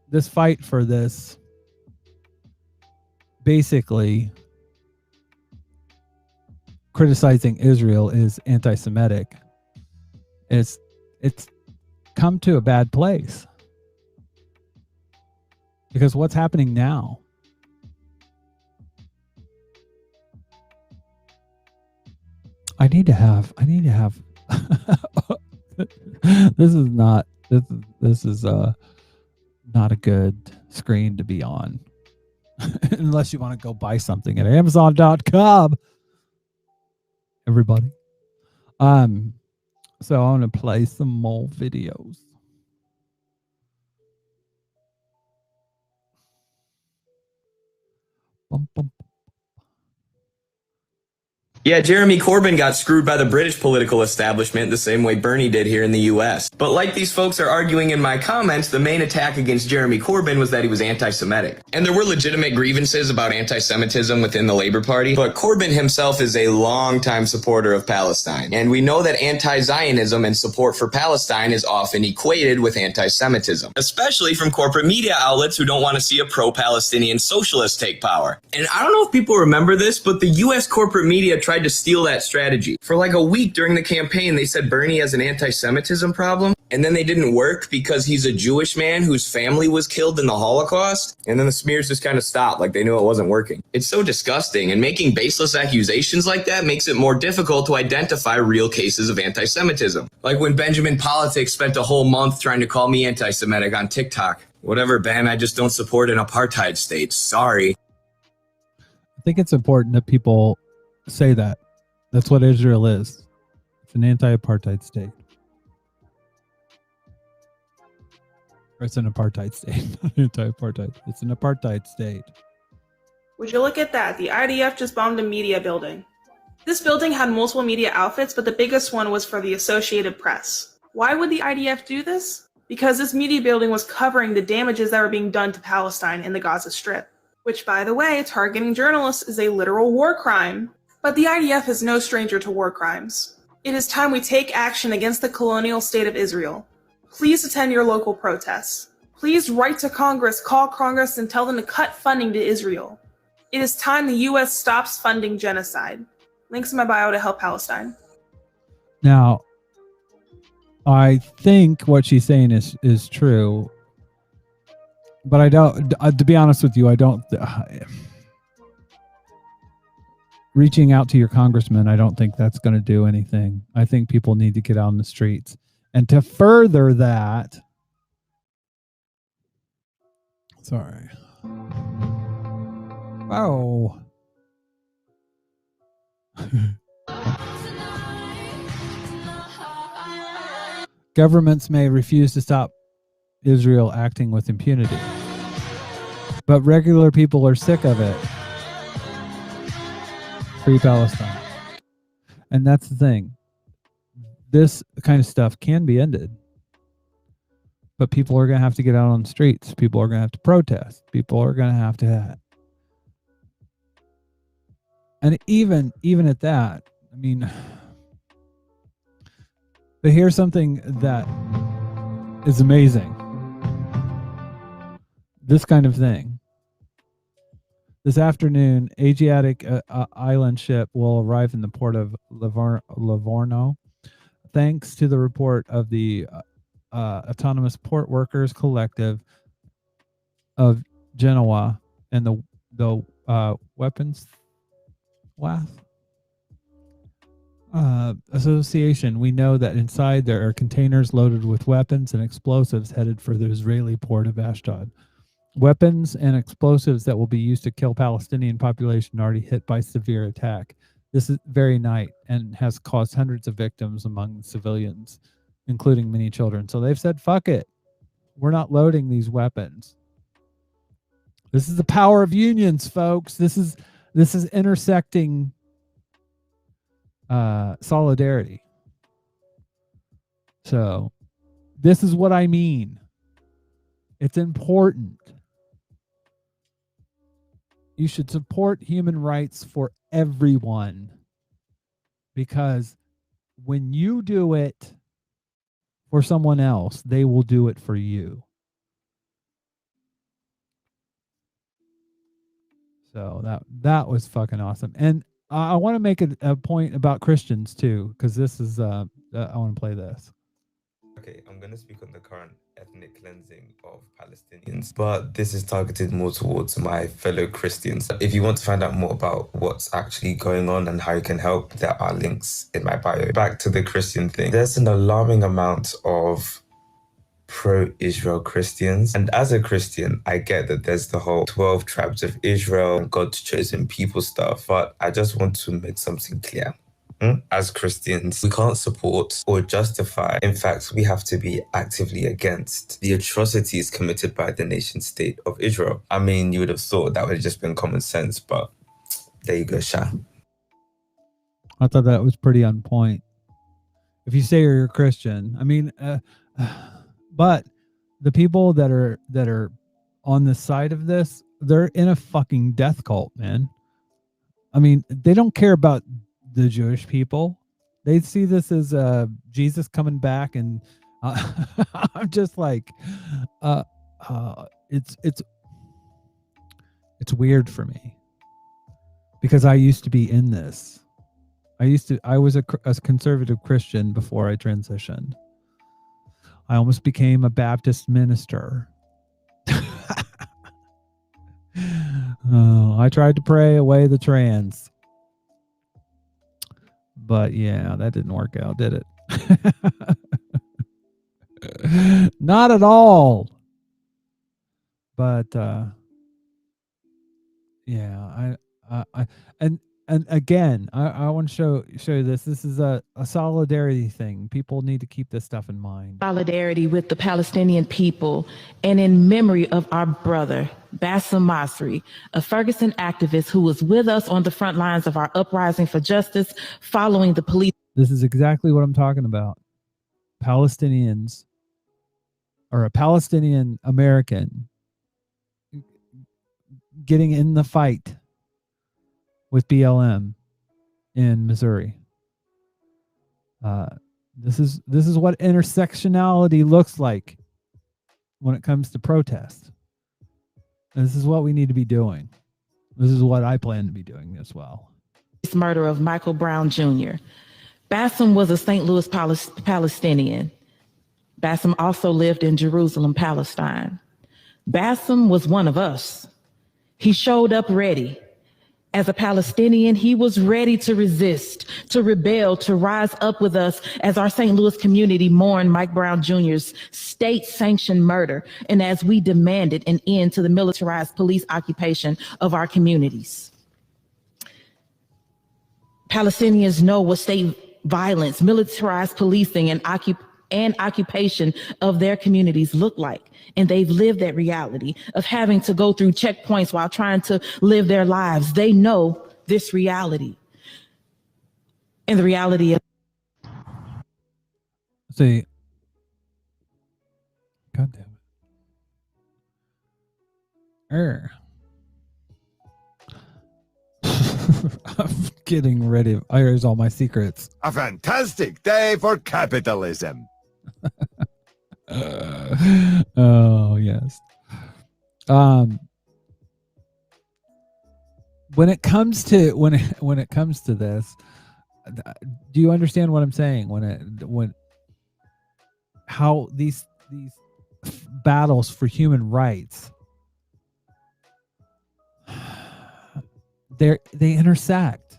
this fight for this basically criticizing Israel is anti-Semitic. It's come to a bad place because what's happening now? I need to have this is not a good screen to be on unless you want to go buy something at Amazon.com. Everybody. So I want to play some more videos. Bum, bum. Yeah, Jeremy Corbyn got screwed by the British political establishment the same way Bernie did here in the US. But like these folks are arguing in my comments, the main attack against Jeremy Corbyn was that he was anti-Semitic. And there were legitimate grievances about anti-Semitism within the Labour Party, but Corbyn himself is a longtime supporter of Palestine. And we know that anti-Zionism and support for Palestine is often equated with anti-Semitism, especially from corporate media outlets who don't want to see a pro-Palestinian socialist take power. And I don't know if people remember this, but the US corporate media tried to steal that strategy. For like a week during the campaign, they said Bernie has an anti-Semitism problem. And then they didn't work because he's a Jewish man whose family was killed in the Holocaust. And then the smears just kind of stopped, like they knew it wasn't working. It's so disgusting. And making baseless accusations like that makes it more difficult to identify real cases of anti-Semitism. Like when Benjamin Politics spent a whole month trying to call me anti-Semitic on TikTok. Whatever, Ben, I just don't support an apartheid state. Sorry. I think it's important that people say that. That's what Israel is. It's an anti-apartheid state. Or it's an apartheid state. Not anti-apartheid. It's an apartheid state. Would you look at that? The IDF just bombed a media building. This building had multiple media outfits, but the biggest one was for the Associated Press. Why would the IDF do this? Because this media building was covering the damages that were being done to Palestine in the Gaza Strip. Which, by the way, targeting journalists is a literal war crime. But the IDF is no stranger to war crimes. It is time we take action against the colonial state of Israel. Please attend your local protests. Please write to Congress, call Congress, and tell them to cut funding to Israel. It is time the U.S. stops funding genocide. Links in my bio to help Palestine. Now, I think what she's saying is true, but I don't. To be honest with you, I don't. Reaching out to your congressman, I don't think that's going to do anything. I think people need to get out on the streets. And to further that, sorry. Oh. Governments may refuse to stop Israel acting with impunity, but regular people are sick of it. Free Palestine. And that's the thing. This kind of stuff can be ended, but people are going to have to get out on the streets. People are going to have to protest. People are going to have to, and even at that, I mean, but here's something that is amazing. This kind of thing. This afternoon, Asiatic island ship will arrive in the port of Livorno. Thanks to the report of the Autonomous Port Workers Collective of Genoa and the Weapons Association, we know that inside there are containers loaded with weapons and explosives headed for the Israeli port of Ashdod. Weapons and explosives that will be used to kill Palestinian population already hit by severe attack. This is very night and has caused hundreds of victims among civilians, including many children. So they've said, fuck it. We're not loading these weapons. This is the power of unions, folks. This is intersecting solidarity. So this is what I mean. It's important. You should support human rights for everyone, because when you do it for someone else, they will do it for you. So that was fucking awesome. And I want to make a point about Christians too, because this is I want to play this. Okay, I'm going to speak on the current ethnic cleansing of Palestinians, but this is targeted more towards my fellow Christians. If you want to find out more about what's actually going on and how you can help, there are links in my bio. Back to the Christian thing. There's an alarming amount of pro-Israel Christians. And as a Christian, I get that there's the whole 12 tribes of Israel and God's chosen people stuff, but I just want to make something clear. As Christians, we can't support or justify. In fact, we have to be actively against the atrocities committed by the nation state of Israel. I mean, you would have thought that would have just been common sense, but there you go, Sha. I thought that was pretty on point. If you say you're a Christian, I mean, but the people that are on the side of this, they're in a fucking death cult, man. I mean, they don't care about the Jewish people. They see this as Jesus coming back, and I'm just like, it's weird for me, because I used to be in this. I was a conservative Christian before I transitioned. I almost became a Baptist minister. I tried to pray away the trans. But yeah, that didn't work out, did it? Not at all. But yeah, I and again, I want to show you this. This is a solidarity thing. People need to keep this stuff in mind. Solidarity with the Palestinian people and in memory of our brother, Bassem Masri, a Ferguson activist who was with us on the front lines of our uprising for justice following the police. This is exactly what I'm talking about. Palestinians, or a Palestinian American, getting in the fight with BLM in Missouri. This is what intersectionality looks like when it comes to protest. And this is what we need to be doing. This is what I plan to be doing as well. Murder of Michael Brown Jr. Bassem was a St. Louis Palestinian. Bassem also lived in Jerusalem, Palestine. Bassem was one of us. He showed up ready. As a Palestinian, he was ready to resist, to rebel, to rise up with us as our St. Louis community mourned Mike Brown Jr.'s state-sanctioned murder, and as we demanded an end to the militarized police occupation of our communities. Palestinians know what state violence, militarized policing, and occupation of their communities look like. And they've lived that reality of having to go through checkpoints while trying to live their lives. They know this reality. And the reality of... See, God damn it. I'm getting ready. Here's all my secrets. A fantastic day for capitalism. Oh yes. When it comes to this, do you understand what I'm saying? How these battles for human rights, they intersect.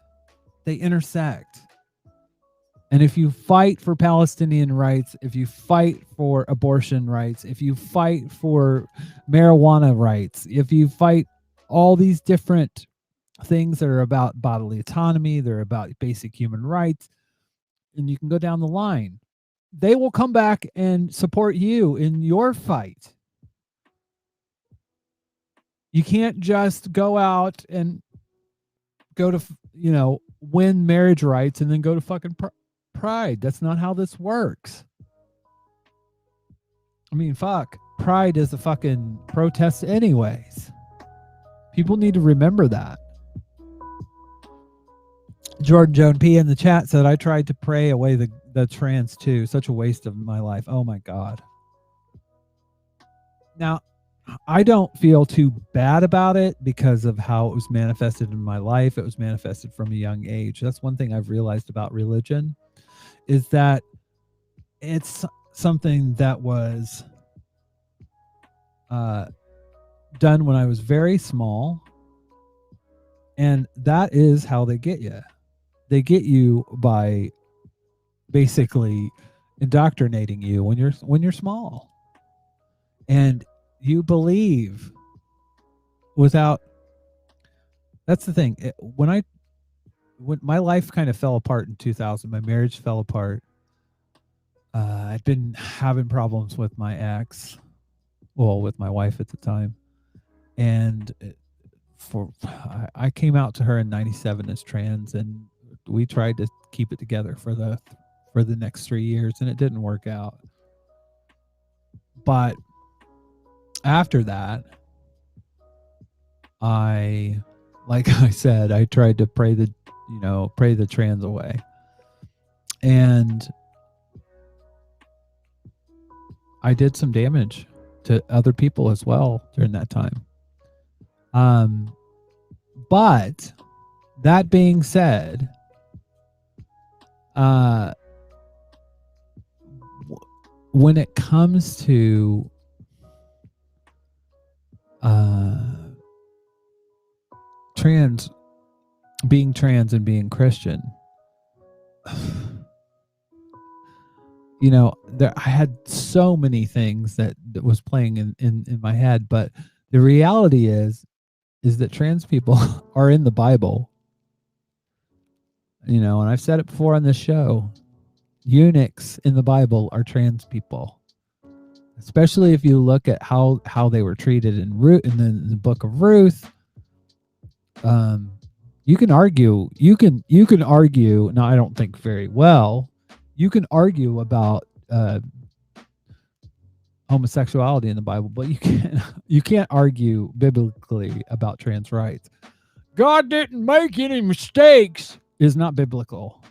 And if you fight for Palestinian rights, if you fight for abortion rights, if you fight for marijuana rights, if you fight all these different things that are about bodily autonomy, they're about basic human rights, and you can go down the line, they will come back and support you in your fight. You can't just go out and go to, win marriage rights and then go to fucking Pride. That's not how this works. I mean, fuck. Pride is a fucking protest anyways. People need to remember that. Jordan Joan P in the chat said, I tried to pray away the trans too. Such a waste of my life. Oh my God. Now, I don't feel too bad about it because of how it was manifested in my life. It was manifested from a young age. That's one thing I've realized about religion, is that it's something that was done when I was very small, and that is how they get you. They get you by basically indoctrinating you when you're small, and you believe without. That's the thing. When my life kind of fell apart in 2000, my marriage fell apart. I'd been having problems with my ex, with my wife at the time, and I came out to her in '97 as trans, and we tried to keep it together for the next 3 years, and it didn't work out. But after that, like I said, I tried to pray the trans away. And I did some damage to other people as well during that time. But that being when it comes to being trans and being Christian, you know, I had so many things that was playing in my head, but the reality is that trans people are in the Bible. You know, and I've said it before on this show, eunuchs in the Bible are trans people. Especially if you look at how they were treated in the book of Ruth. You can argue. No, I don't think very well. You can argue about homosexuality in the Bible, but you can't argue biblically about trans rights. God didn't make any mistakes is not biblical.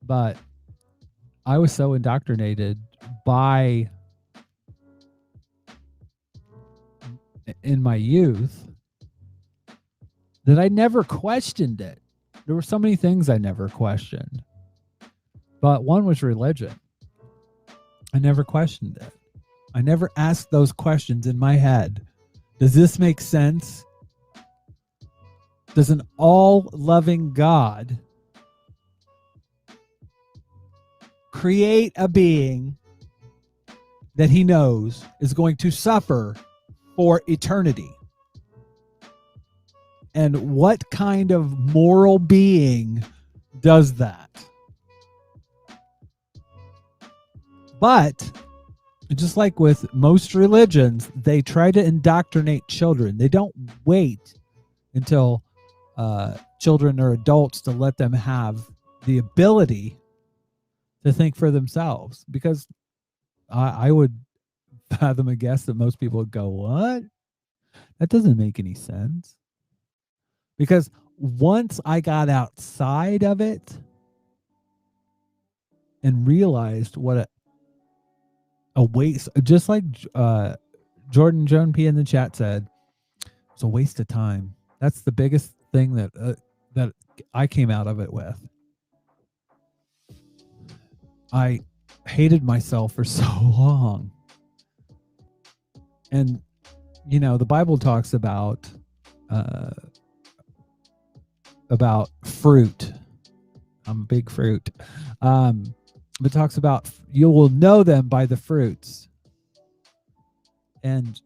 But I was so indoctrinated in my youth that I never questioned it. There were so many things I never questioned. But one was religion. I never questioned it. I never asked those questions in my head. Does this make sense? Does an all-loving God create a being that he knows is going to suffer for eternity? And what kind of moral being does that? But just like with most religions, they try to indoctrinate children. They don't wait until children are adults to let them have the ability to think for themselves. Because I would fathom a guess that most people would go, what? That doesn't make any sense. Because once I got outside of it and realized what a waste, just like Jordan Joan P in the chat said, it's a waste of time. That's the biggest thing that I came out of it with. I hated myself for so long. And, you know, the Bible talks about fruit. I'm a big fruit. It talks about you will know them by the fruits. And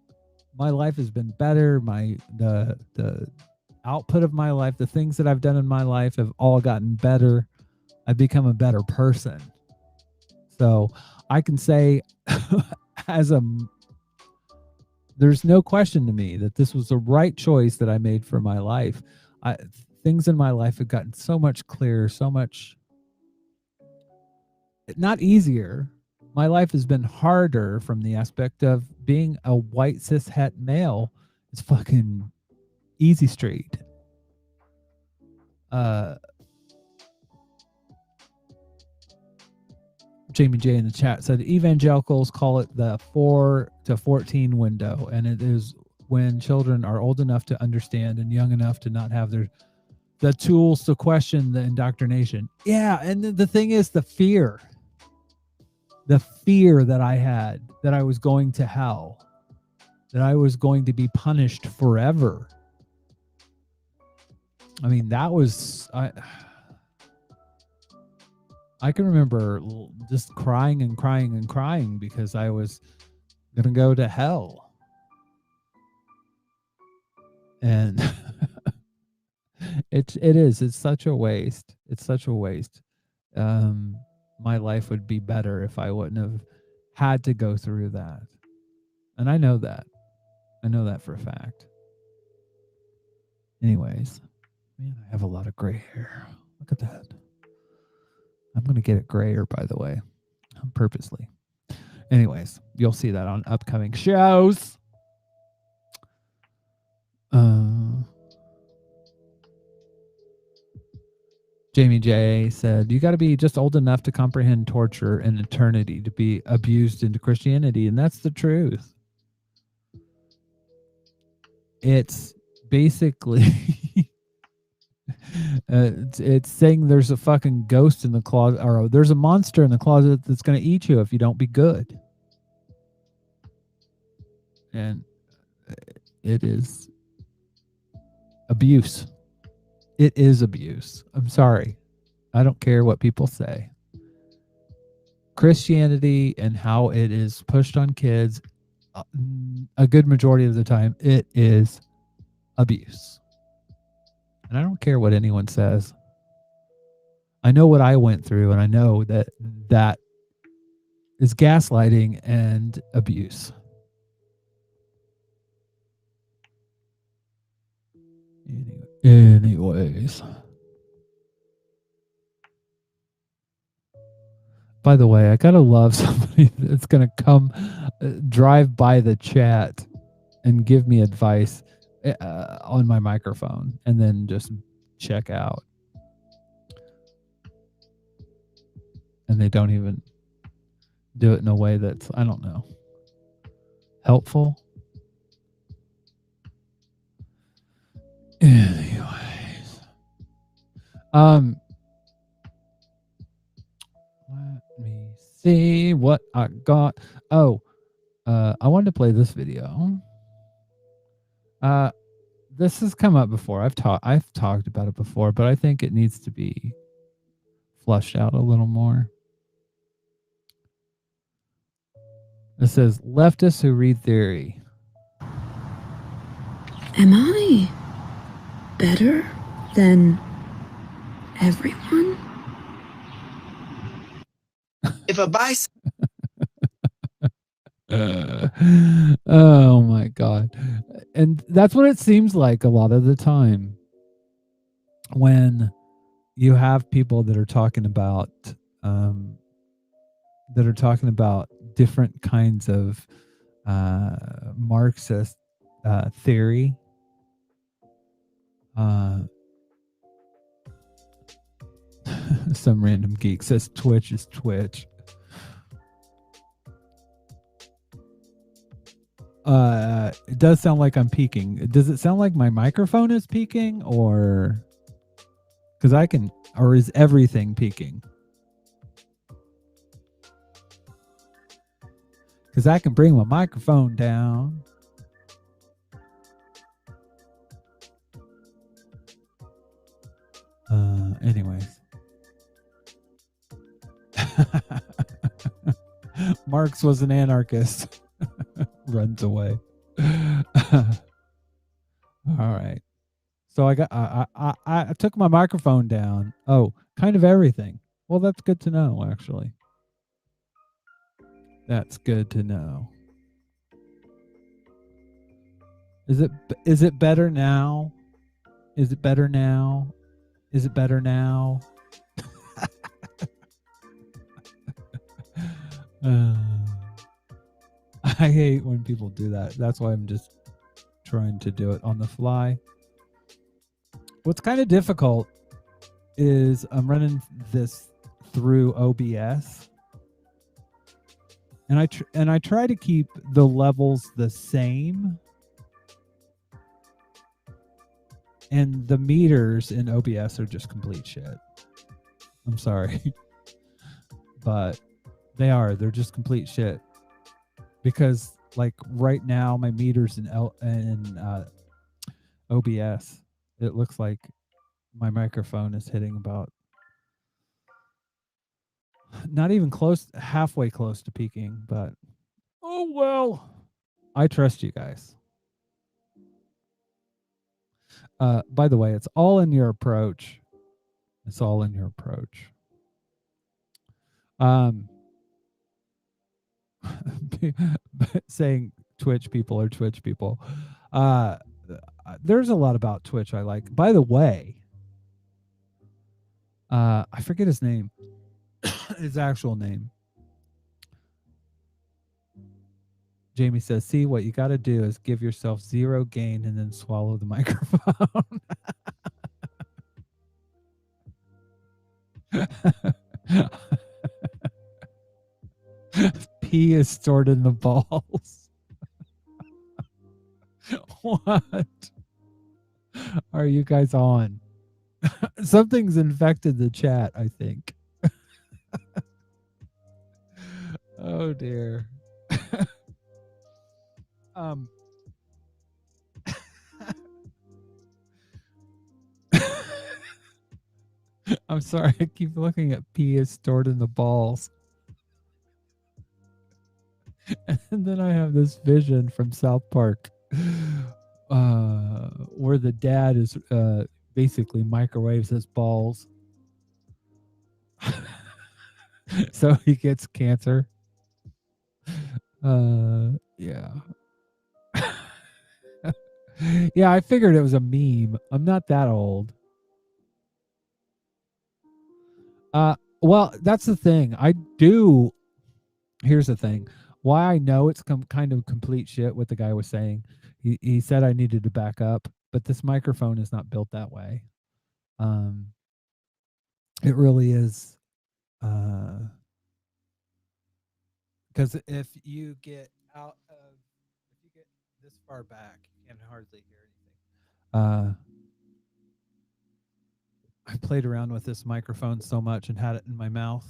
my life has been better. The output of my life, the things that I've done in my life have all gotten better. I've become a better person. So I can say there's no question to me that this was the right choice that I made for my life. Things in my life have gotten so much clearer, so much, not easier. My life has been harder from the aspect of being a white cis het male. It's fucking easy street. Jamie J in the chat said evangelicals call it the 4 to 14 window, and it is when children are old enough to understand and young enough to not have the tools to question the indoctrination. Yeah, and the thing is the fear that I had, that I was going to hell, that I was going to be punished forever. I mean, that was I can remember just crying and crying and crying because I was going to go to hell. And it's such a waste. It's such a waste. My life would be better if I wouldn't have had to go through that. And I know that. I know that for a fact. Anyways, man, I have a lot of gray hair. Look at that. I'm going to get it grayer, by the way, purposely. Anyways, you'll see that on upcoming shows. Jamie J said, you got to be just old enough to comprehend torture and eternity to be abused into Christianity. And that's the truth. It's basically, It's saying there's a fucking ghost in the closet, or there's a monster in the closet that's going to eat you if you don't be good. And it is abuse. It is abuse. I'm sorry. I don't care what people say. Christianity and how it is pushed on kids, a good majority of the time, it is abuse. And I don't care what anyone says. I know what I went through, and I know that that is gaslighting and abuse. Anyways. By the way, I gotta love somebody that's gonna come drive by the chat and give me advice on my microphone and then just check out. And they don't even do it in a way that's, I don't know, helpful. Anyways. Let me see what I got. Oh, I wanted to play this video. This has come up before. I've talked about it before, but I think it needs to be flushed out a little more. It says leftists who read theory. Am I better than everyone? If a bicycle. Oh my God. And that's what it seems like a lot of the time when you have people that are talking about different kinds of Marxist theory. Some random geek says Twitch is Twitch. It does sound like I'm peaking. Does it sound like my microphone is peaking, or because I can, or is everything peaking? Because I can bring my microphone down. Anyways. Marx was an anarchist. Runs away. All right. So I took my microphone down. Oh, kind of everything. Well, that's good to know, actually. That's good to know. Is it better now? Is it better now? Is it better now? I hate when people do that. That's why I'm just trying to do it on the fly. What's kind of difficult is I'm running this through OBS, and I try to keep the levels the same, and the meters in OBS are just complete shit. I'm sorry, but they're just complete shit. Because like right now, my meters in OBS, it looks like my microphone is hitting about not even close, halfway close to peaking. But oh well, I trust you guys. By the way, it's all in your approach. It's all in your approach. Saying Twitch people are Twitch people. There's a lot about Twitch I like. By the way, I forget his name. His actual name. Jamie says, see, what you got to do is give yourself zero gain and then swallow the microphone. Pee is stored in the balls. What are you guys on? Something's infected the chat, I think. Oh dear. I'm sorry, I keep looking at pee is stored in the balls. And then I have this vision from South Park where the dad is basically microwaves his balls. So he gets cancer. Yeah. Yeah, I figured it was a meme. I'm not that old. Well, that's the thing. Here's the thing. Why I know it's kind of complete shit what the guy was saying. He said I needed to back up, but this microphone is not built that way. It really is. Because if you get this far back, you can hardly hear anything. I played around with this microphone so much and had it in my mouth.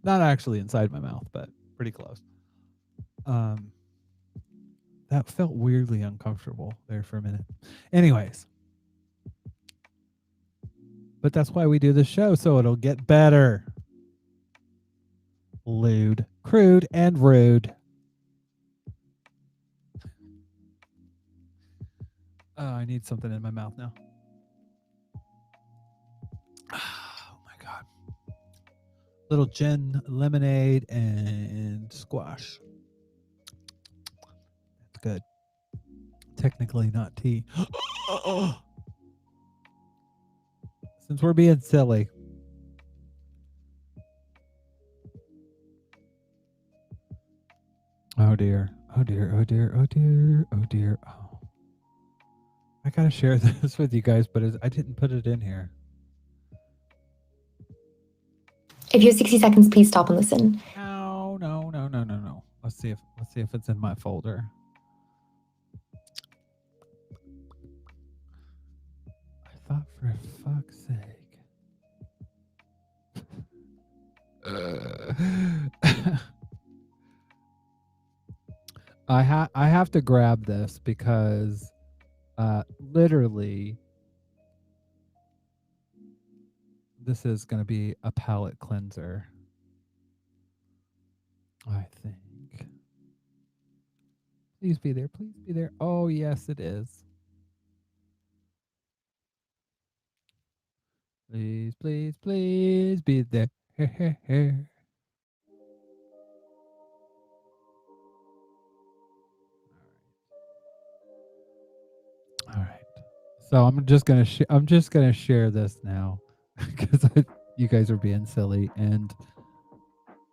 Not actually inside my mouth, but pretty close. That felt weirdly uncomfortable there for a minute. Anyways. But that's why we do this show, so it'll get better. Lewd, crude, and rude. Oh, I need something in my mouth now. Oh my God. Little gin, lemonade, and squash. That's good. Technically not tea. Since we're being silly. Oh dear. Oh dear. Oh dear. Oh dear. Oh dear. Oh. I gotta share this with you guys, but I didn't put it in here. If you have 60 seconds, please stop and listen. No. Let's see if it's in my folder. I thought, for fuck's sake. I have to grab this because literally this is going to be a palate cleanser, I think. Please be there. Please be there. Oh, yes, it is. Please, please, please be there. All right. So I'm just gonna share this now because you guys are being silly, and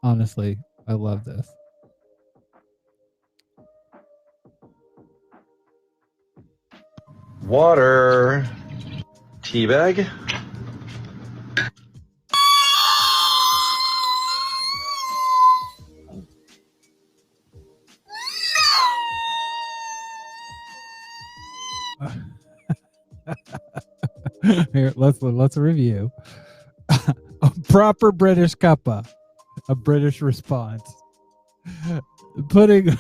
honestly, I love this. Water. Teabag. Here, let's review. A proper British cuppa, a British response. Putting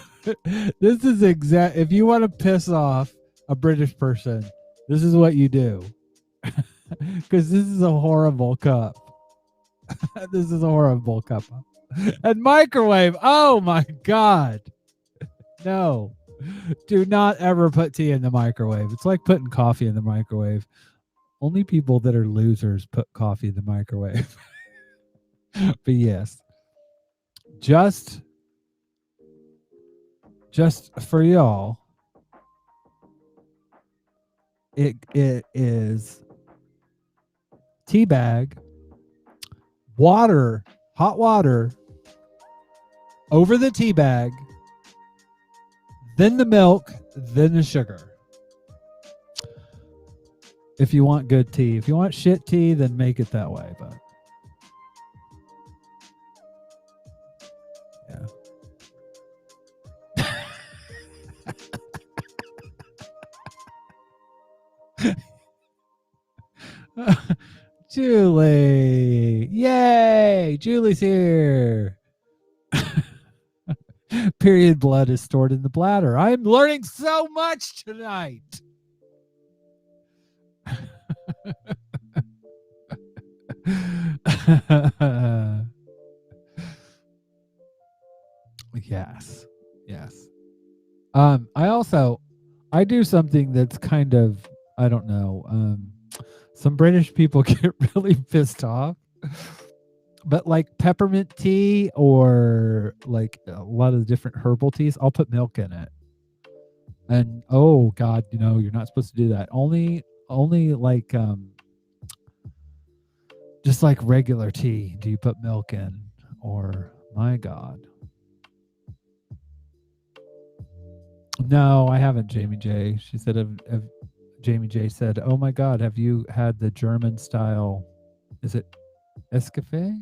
this is exact. If you want to piss off a British person, this is what you do. Because this is a horrible cup. This is a horrible cuppa. And microwave. Oh my God. No. Do not ever put tea in the microwave. It's like putting coffee in the microwave. Only people that are losers put coffee in the microwave. But yes. Just for y'all, it is tea bag, water, hot water over the tea bag, then the milk, then the sugar. If you want good tea. If you want shit tea, then make it that way. But yeah. Julie. Yay! Julie's here. Period blood is stored in the bladder. I'm learning so much tonight. Yes. Yes. I do something that's kind of, I don't know. Some British people get really pissed off. But like peppermint tea or like a lot of the different herbal teas, I'll put milk in it. And oh God, you're not supposed to do that. Only like just like regular tea do you put milk in, or my God. No, I haven't, Jamie J. She said, Jamie J said, oh my God, have you had the German style, is it Escafé?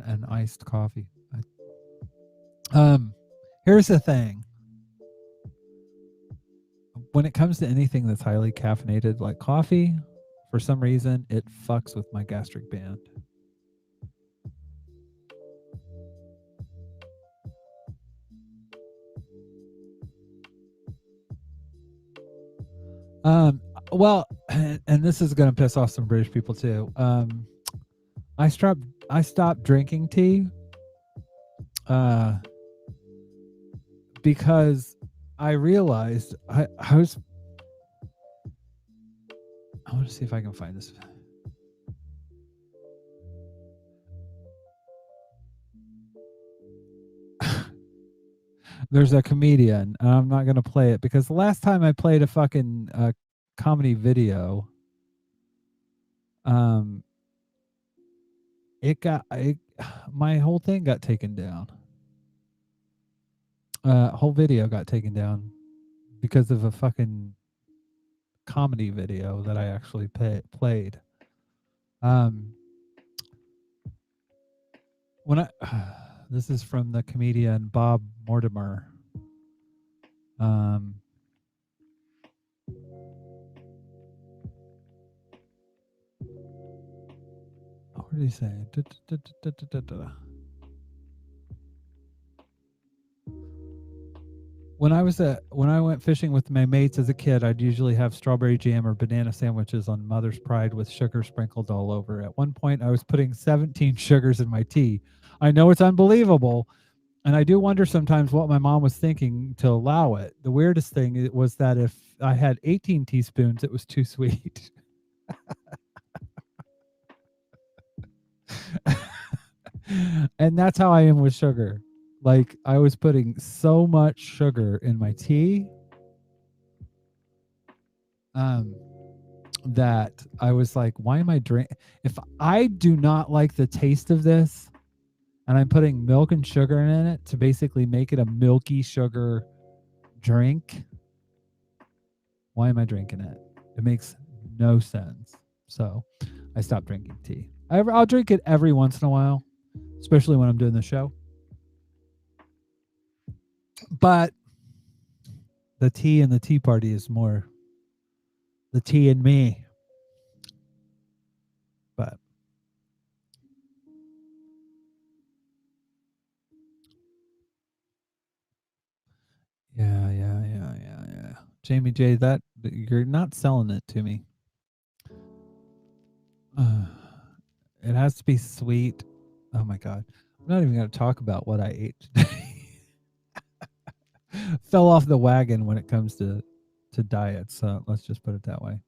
And iced coffee. Here's the thing. When it comes to anything that's highly caffeinated, like coffee, for some reason, it fucks with my gastric band. Well, and this is going to piss off some British people too. I stopped drinking tea because I realized I want to see if I can find this. There's a comedian, and I'm not going to play it because the last time I played a fucking comedy video, my whole thing got taken down. Whole video got taken down because of a fucking comedy video that I actually played. This is from the comedian Bob Mortimer. What did he say? When I went fishing with my mates as a kid, I'd usually have strawberry jam or banana sandwiches on Mother's Pride with sugar sprinkled all over. At one point, I was putting 17 sugars in my tea. I know it's unbelievable, and I do wonder sometimes what my mom was thinking to allow it. The weirdest thing was that if I had 18 teaspoons, it was too sweet. And that's how I am with sugar. Like, I was putting so much sugar in my tea that I was like, why am I drinking? If I do not like the taste of this and I'm putting milk and sugar in it to basically make it a milky sugar drink, why am I drinking it? It makes no sense. So I stopped drinking tea. I'll drink it every once in a while, especially when I'm doing the show. But the tea and the tea party is more the tea and me. But yeah. Jamie J, that you're not selling it to me. It has to be sweet. Oh my God. I'm not even going to talk about what I ate today. Fell off the wagon when it comes to diets. So let's just put it that way.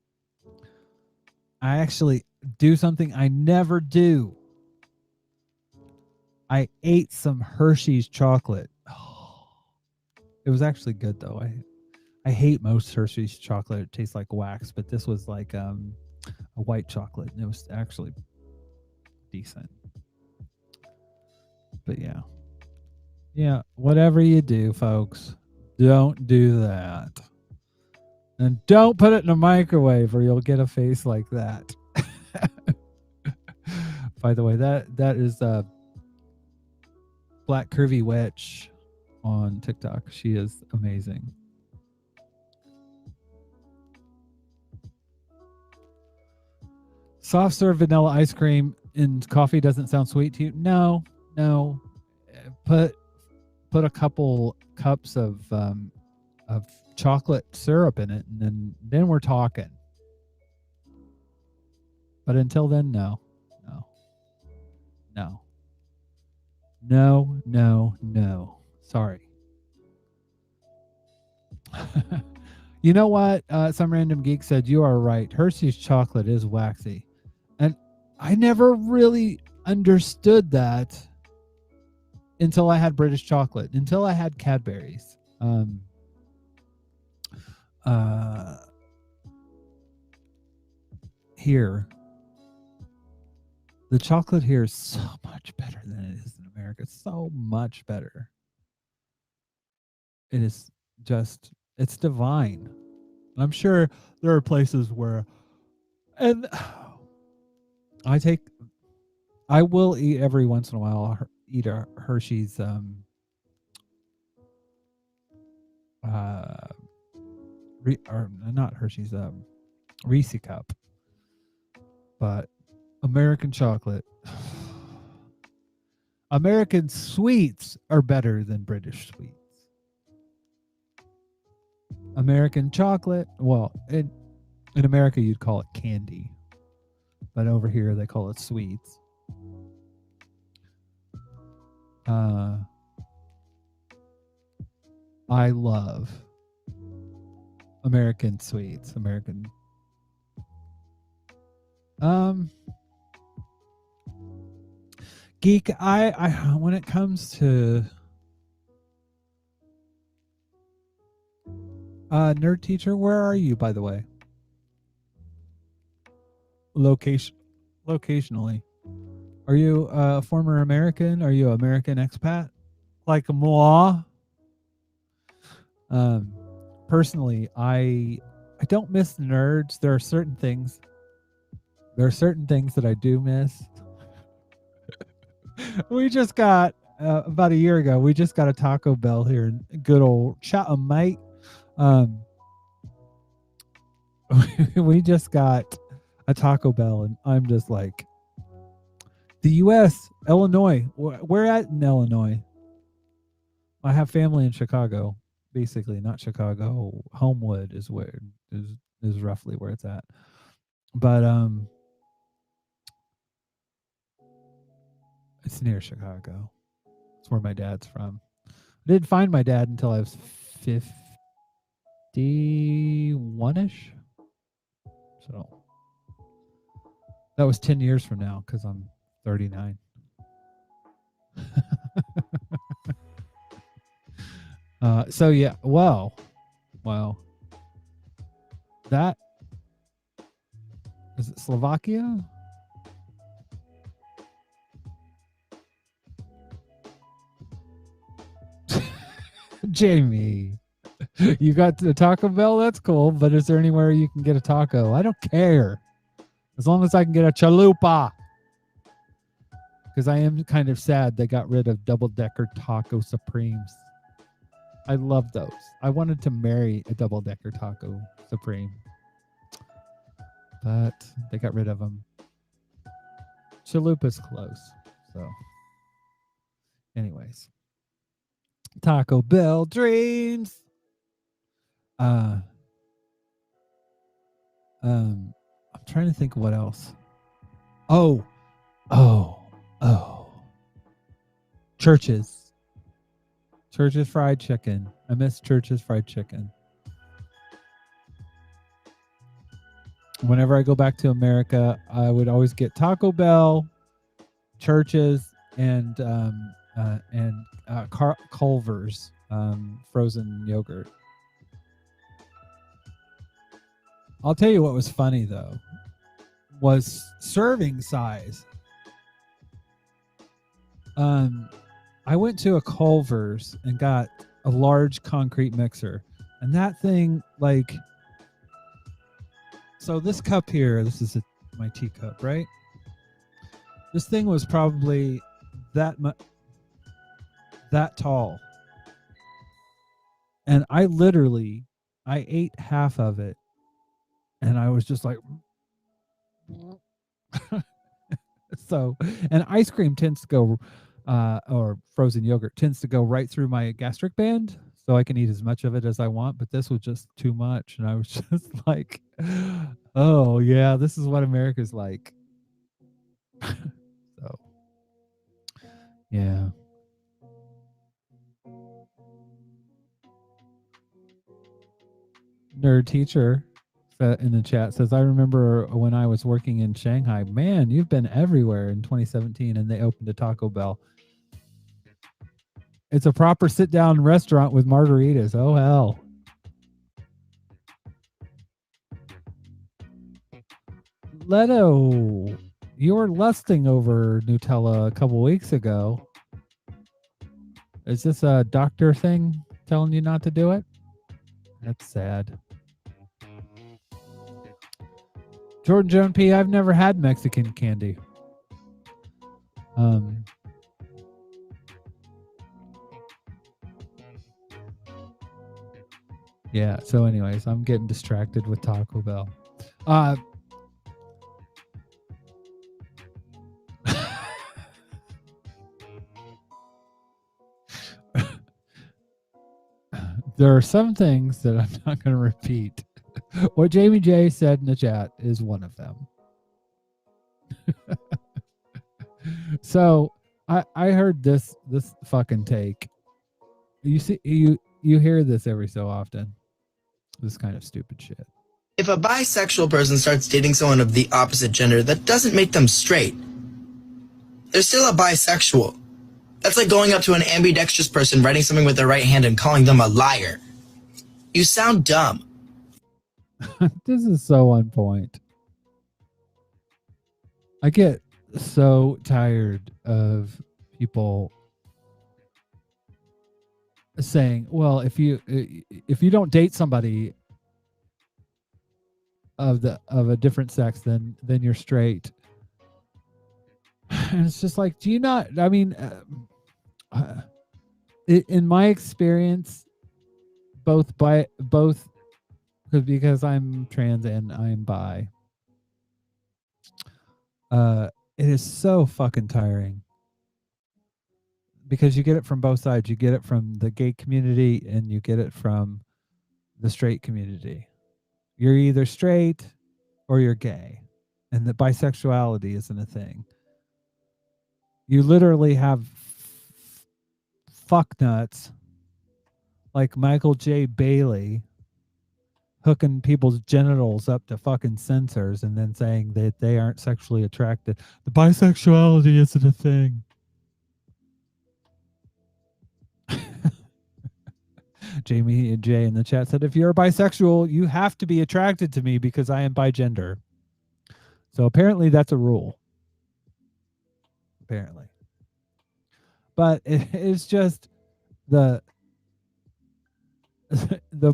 I actually do something I never do. I ate some Hershey's chocolate. Oh, it was actually good though. I hate most Hershey's chocolate. It tastes like wax, but this was like a white chocolate, and it was actually decent. But yeah, whatever you do, folks, don't do that. And don't put it in a microwave or you'll get a face like that. By the way, that is Black Curvy Witch on TikTok. She is amazing. Soft serve vanilla ice cream in coffee doesn't sound sweet to you? No. Put a couple cups of chocolate syrup in it, and then we're talking. But until then, no. Sorry. You know what? Some random geek said, you are right. Hershey's chocolate is waxy. And I never really understood that until I had British chocolate, until I had Cadbury's. Here, the chocolate here is so much better than it is in America. So much better. It is just, it's divine. I'm sure there are places where, and I will eat every once in a while, eat a Hershey's, or not Hershey's, Reese cup, but American chocolate. American sweets are better than British sweets. American chocolate, well, in America you'd call it candy, but over here they call it sweets. I love American sweets. Geek, I when it comes to nerd teacher, where are you, by the way? Locationally. Are you a former American? Are you an American expat? Like moi? Personally, I don't miss nerds. There are certain things that I do miss. We just got about a year ago, we just got a Taco Bell here in good old Chatham, mate. We just got a Taco Bell, and I'm just like, the U.S., Illinois. Where at in Illinois? I have family in Chicago, basically, not Chicago. Homewood is where is roughly where it's at. But it's near Chicago. It's where my dad's from. I didn't find my dad until I was 51-ish. So that was 10 years from now, because I'm 39. So yeah, wow. That is it Slovakia? Jamie, you got the Taco Bell? That's cool, but is there anywhere you can get a taco? I don't care. As long as I can get a chalupa. Because I am kind of sad they got rid of double-decker taco supremes. I love those. I wanted to marry a double-decker taco supreme, but they got rid of them. Chalupa's close. So anyways, Taco Bell dreams. I'm trying to think what else. Oh. Church's fried chicken. I miss Church's fried chicken. Whenever I go back to America, I would always get Taco Bell, Church's, and Culver's frozen yogurt. I'll tell you what was funny though, was serving size. I went to a Culver's and got a large concrete mixer, and that thing, like, so this cup here, this is my teacup, right? This thing was probably that tall, and I ate half of it, and I was just like, So, and ice cream tends to go, or frozen yogurt tends to go right through my gastric band, so I can eat as much of it as I want. But this was just too much, and I was just like, "Oh yeah, this is what America's like." So, yeah. Nerd teacher in the chat says, I remember when I was working in Shanghai. Man, you've been everywhere in 2017, and they opened a Taco Bell. It's a proper sit down restaurant with margaritas. Oh hell. Leto, you were lusting over Nutella a couple weeks ago. Is this a doctor thing telling you not to do it? That's sad. Jordan Joan P, I've never had Mexican candy. Yeah, so anyways, I'm getting distracted with Taco Bell. There are some things that I'm not going to repeat. What Jamie J said in the chat is one of them. So I heard this fucking take. You see, you hear this every so often. This kind of stupid shit. If a bisexual person starts dating someone of the opposite gender, that doesn't make them straight. They're still a bisexual. That's like going up to an ambidextrous person, writing something with their right hand and calling them a liar. You sound dumb. This is so on point. I get so tired of people saying, well, if you don't date somebody of a different sex, then you're straight. And it's just like, do you not, I mean, in my experience, because I'm trans and I'm bi, it is so fucking tiring, because you get it from both sides. You get it from the gay community and you get it from the straight community. You're either straight or you're gay, and the bisexuality isn't a thing. You literally have fucknuts like Michael J. Bailey hooking people's genitals up to fucking sensors and then saying that they aren't sexually attracted. The bisexuality isn't a thing. Jamie J in the chat said, if you're a bisexual, you have to be attracted to me because I am bigender. So apparently that's a rule. Apparently. But it's just the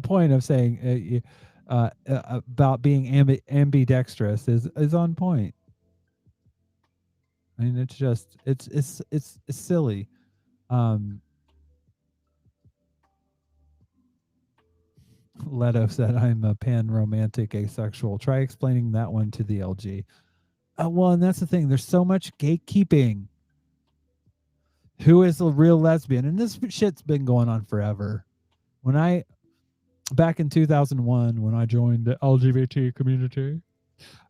point of saying about being ambidextrous is on point. I mean, it's just it's silly. Leto said, I'm a pan-romantic asexual. Try explaining that one to the LG. Well, and that's the thing. There's so much gatekeeping. Who is a real lesbian? And this shit's been going on forever. Back in 2001, when I joined the LGBT community,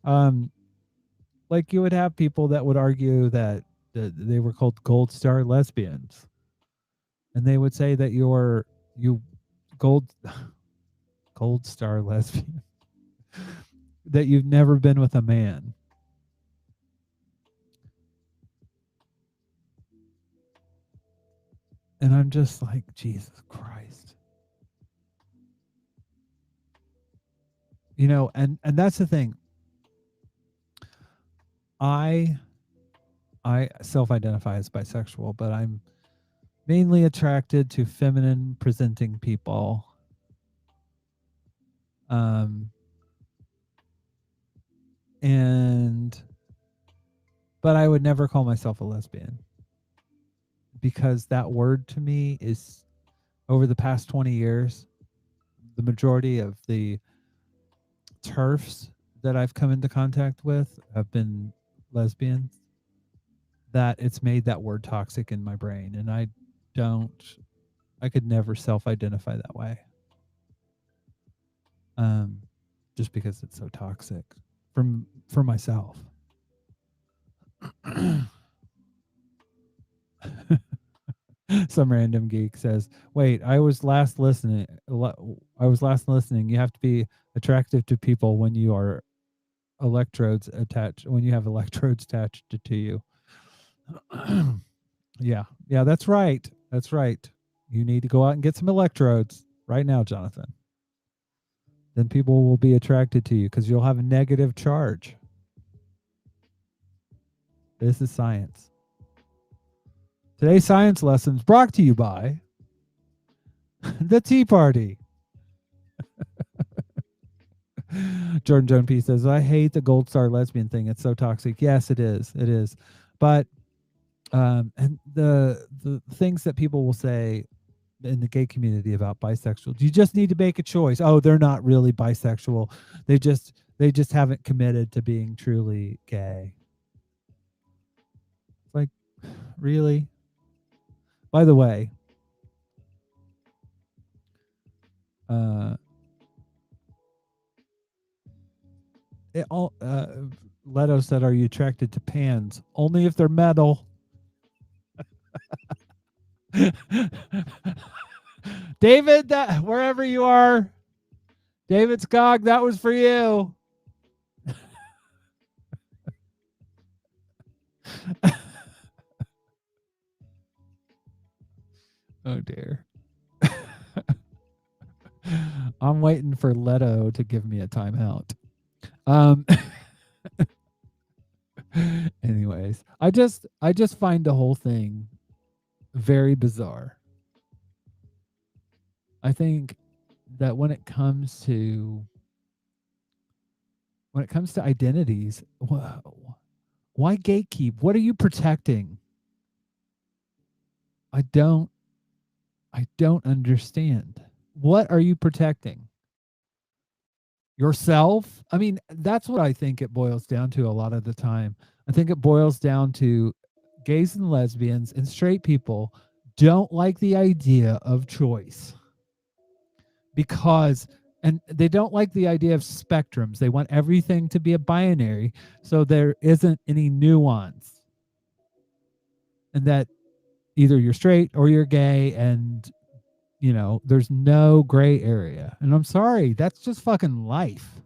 like you would have people that would argue that they were called gold star lesbians. And they would say that you gold star lesbian, that you've never been with a man. And I'm just like, Jesus Christ. You know, and that's the thing. I self-identify as bisexual, but I'm mainly attracted to feminine presenting people. But I would never call myself a lesbian, because that word to me is, over the past 20 years, the majority of the TERFs that I've come into contact with have been lesbians that it's made that word toxic in my brain, and I could never self-identify that way. Just because it's so toxic for myself. Some random geek says, "Wait, I was last listening. You have to be attractive to people when you are electrodes attached. When you have electrodes attached to you." Yeah, that's right. That's right. You need to go out and get some electrodes right now, Jonathan. Then people will be attracted to you because you'll have a negative charge. This is science. Today's science lessons brought to you by the Tea Party. Jordan Joan P says, "I hate the gold star lesbian thing. It's so toxic." Yes, it is. It is. But and the things that people will say in the gay community about bisexuals, you just need to make a choice. Oh, they're not really bisexual. They just haven't committed to being truly gay. Like, really? By the way, Leto said, "Are you attracted to pans?" Only if they're metal. David, that wherever you are, David Skog, that was for you. Oh dear. I'm waiting for Leto to give me a timeout. Anyways, I just find the whole thing very bizarre. I think that when it comes to identities, why gatekeep? What are you protecting? I don't understand. What are you protecting? Yourself? I mean, that's what I think it boils down to a lot of the time. I think it boils down to gays and lesbians and straight people don't like the idea of choice. And they don't like the idea of spectrums. They want everything to be a binary, so there isn't any nuance. And that either you're straight or you're gay, and there's no gray area. And I'm sorry, that's just fucking life.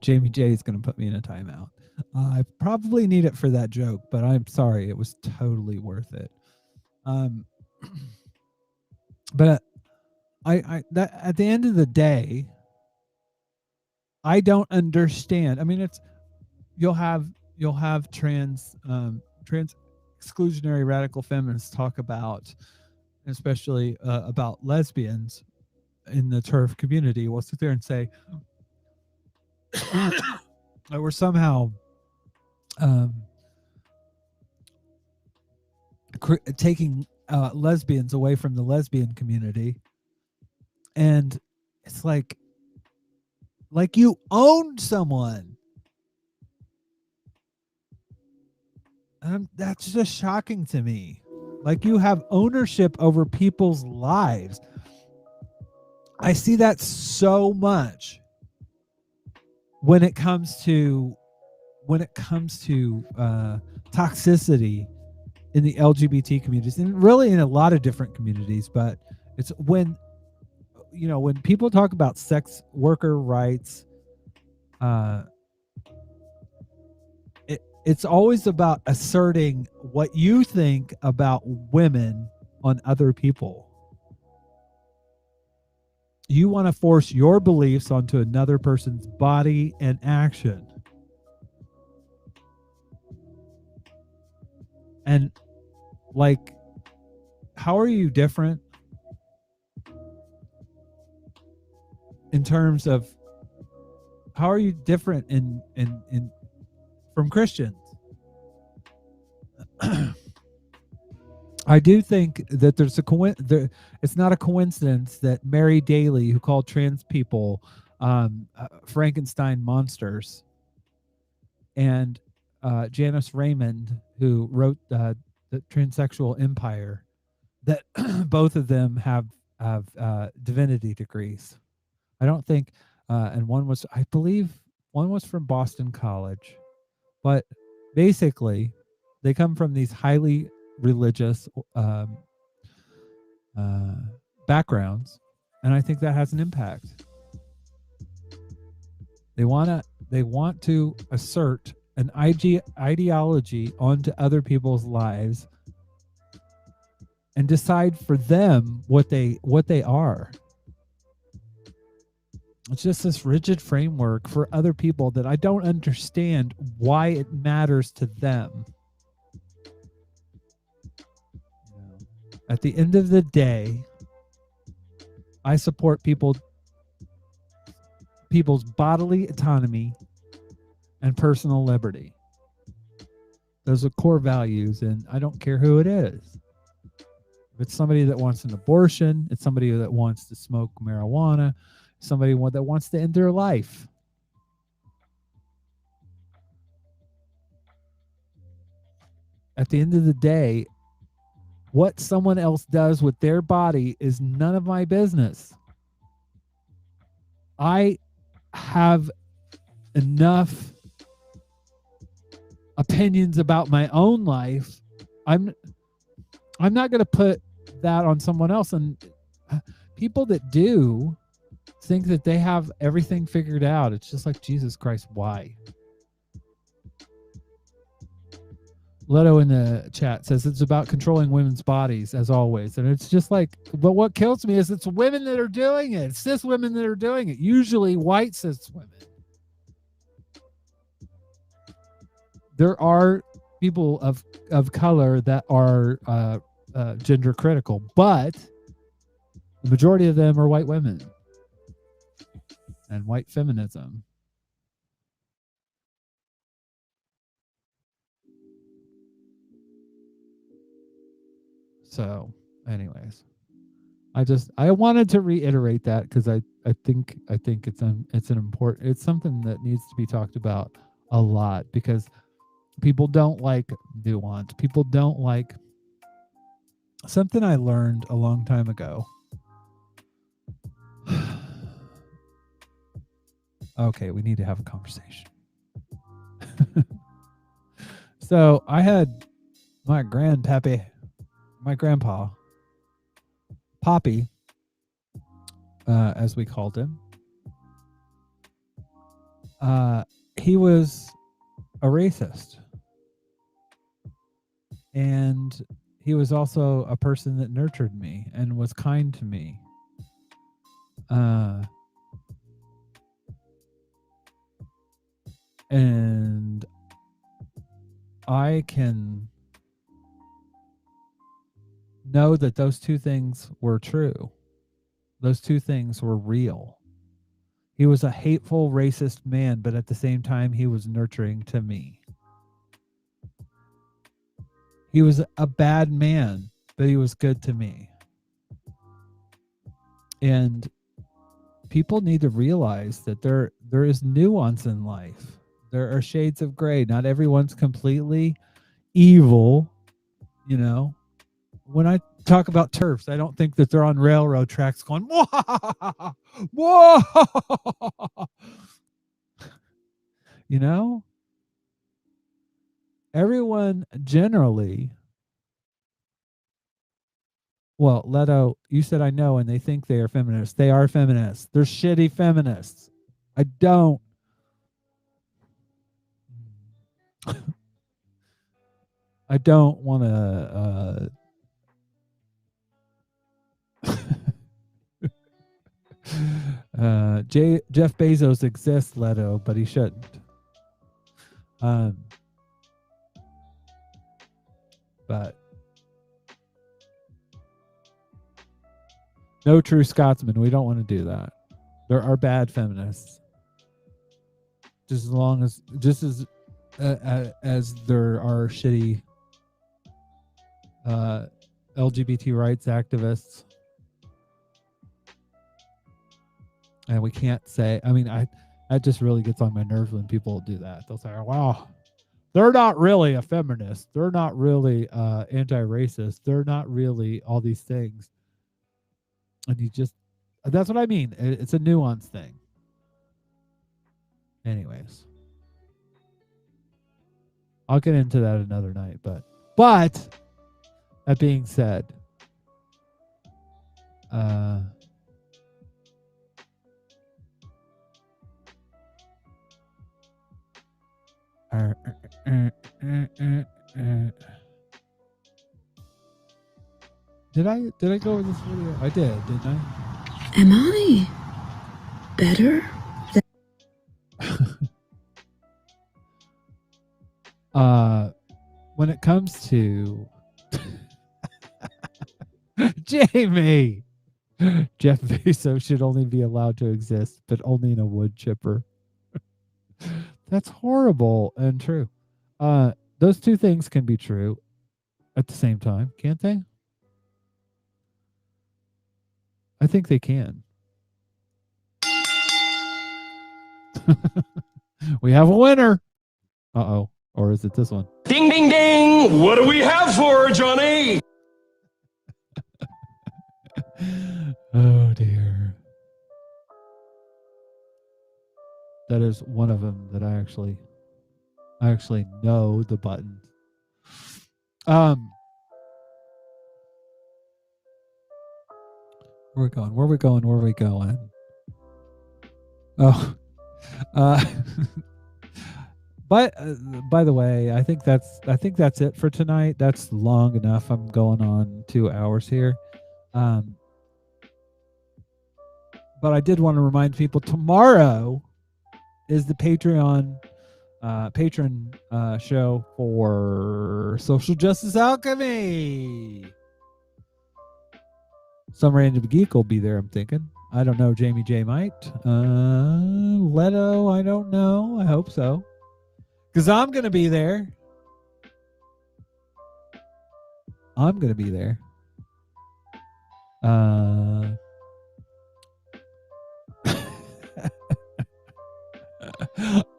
Jamie J is going to put me in a timeout. I probably need it for that joke, but I'm sorry. It was totally worth it. But that at the end of the day, I don't understand. I mean, you'll have trans exclusionary radical feminists talk about, especially about lesbians in the TERF community, will sit there and say that we're somehow taking lesbians away from the lesbian community. And it's like you owned someone. That's just shocking to me. Like you have ownership over people's lives. I see that so much when it comes to toxicity in the LGBT communities, and really in a lot of different communities. But it's when people talk about sex worker rights, it's always about asserting what you think about women on other people. You want to force your beliefs onto another person's body and action. And like, how are you different in terms of how are you different in from Christians? I do think that there's it's not a coincidence that Mary Daly, who called trans people Frankenstein monsters, and Janice Raymond, who wrote the Transsexual Empire, that both of them have divinity degrees. I don't think, and I believe one was from Boston College, but basically they come from these highly religious backgrounds, and I think that has an impact. They want to assert an ideology onto other people's lives and decide for them what they are. It's just this rigid framework for other people that I don't understand why it matters to them. At the end of the day, I support people's bodily autonomy and personal liberty. Those are core values, and I don't care who it is. If it's somebody that wants an abortion, it's somebody that wants to smoke marijuana, somebody that wants to end their life. At the end of the day, what someone else does with their body is none of my business. I have enough opinions about my own life. I'm not going to put that on someone else. And people that do think that they have everything figured out. It's just like, Jesus Christ, why? Leto in the chat says it's about controlling women's bodies, as always. And it's just like, but what kills me is it's women that are doing it. It's cis women that are doing it. Usually white cis women. There are people of color that are gender critical, but the majority of them are white women and white feminism. So, anyways, I wanted to reiterate that because I think it's something that needs to be talked about a lot, because people don't like nuance. People don't like something I learned a long time ago. Okay, we need to have a conversation. So I had my grandpa, Poppy, as we called him. He was a racist. And he was also a person that nurtured me and was kind to me. And I can know that those two things were true. Those two things were real. He was a hateful, racist man, but at the same time, he was nurturing to me. He was a bad man, but he was good to me. And people need to realize that there is nuance in life. There are shades of gray. Not everyone's completely evil, you know. When I talk about TERFs, I don't think that they're on railroad tracks going, whoa, whoa. You know? Everyone generally, well, Leto, you said I know, and they think they are feminists. They are feminists. They're shitty feminists. I don't. I don't want to Jeff Bezos exists, Leto, but he shouldn't. But no true Scotsman. We don't want to do that. There are bad feminists. Just as there are shitty LGBT rights activists. And we can't say, I mean, that just really gets on my nerves when people do that. They'll say, wow, they're not really a feminist. They're not really anti-racist. They're not really all these things. And that's what I mean. It's a nuance thing. Anyways, I'll get into that another night. But that being said, Did I go with this video? I did, didn't I? Am I better than... When it comes to Jamie, Jeff Bezos should only be allowed to exist, but only in a wood chipper. That's horrible and true. Those two things can be true at the same time, can't they? I think they can. We have a winner. Uh-oh. Or is it this one? Ding, ding, ding. What do we have for her, Johnny? Oh, dear. That is one of them that I actually know the button. Where we going? Where we going? Where we going? Oh, but by the way, I think that's it for tonight. That's long enough. I'm going on 2 hours here. But I did want to remind people tomorrow is the patron show for Social Justice Alchemy. Some random geek will be there, I'm thinking. I don't know, Jamie J might. Leto, I don't know. I hope so. Because I'm going to be there. I'm going to be there.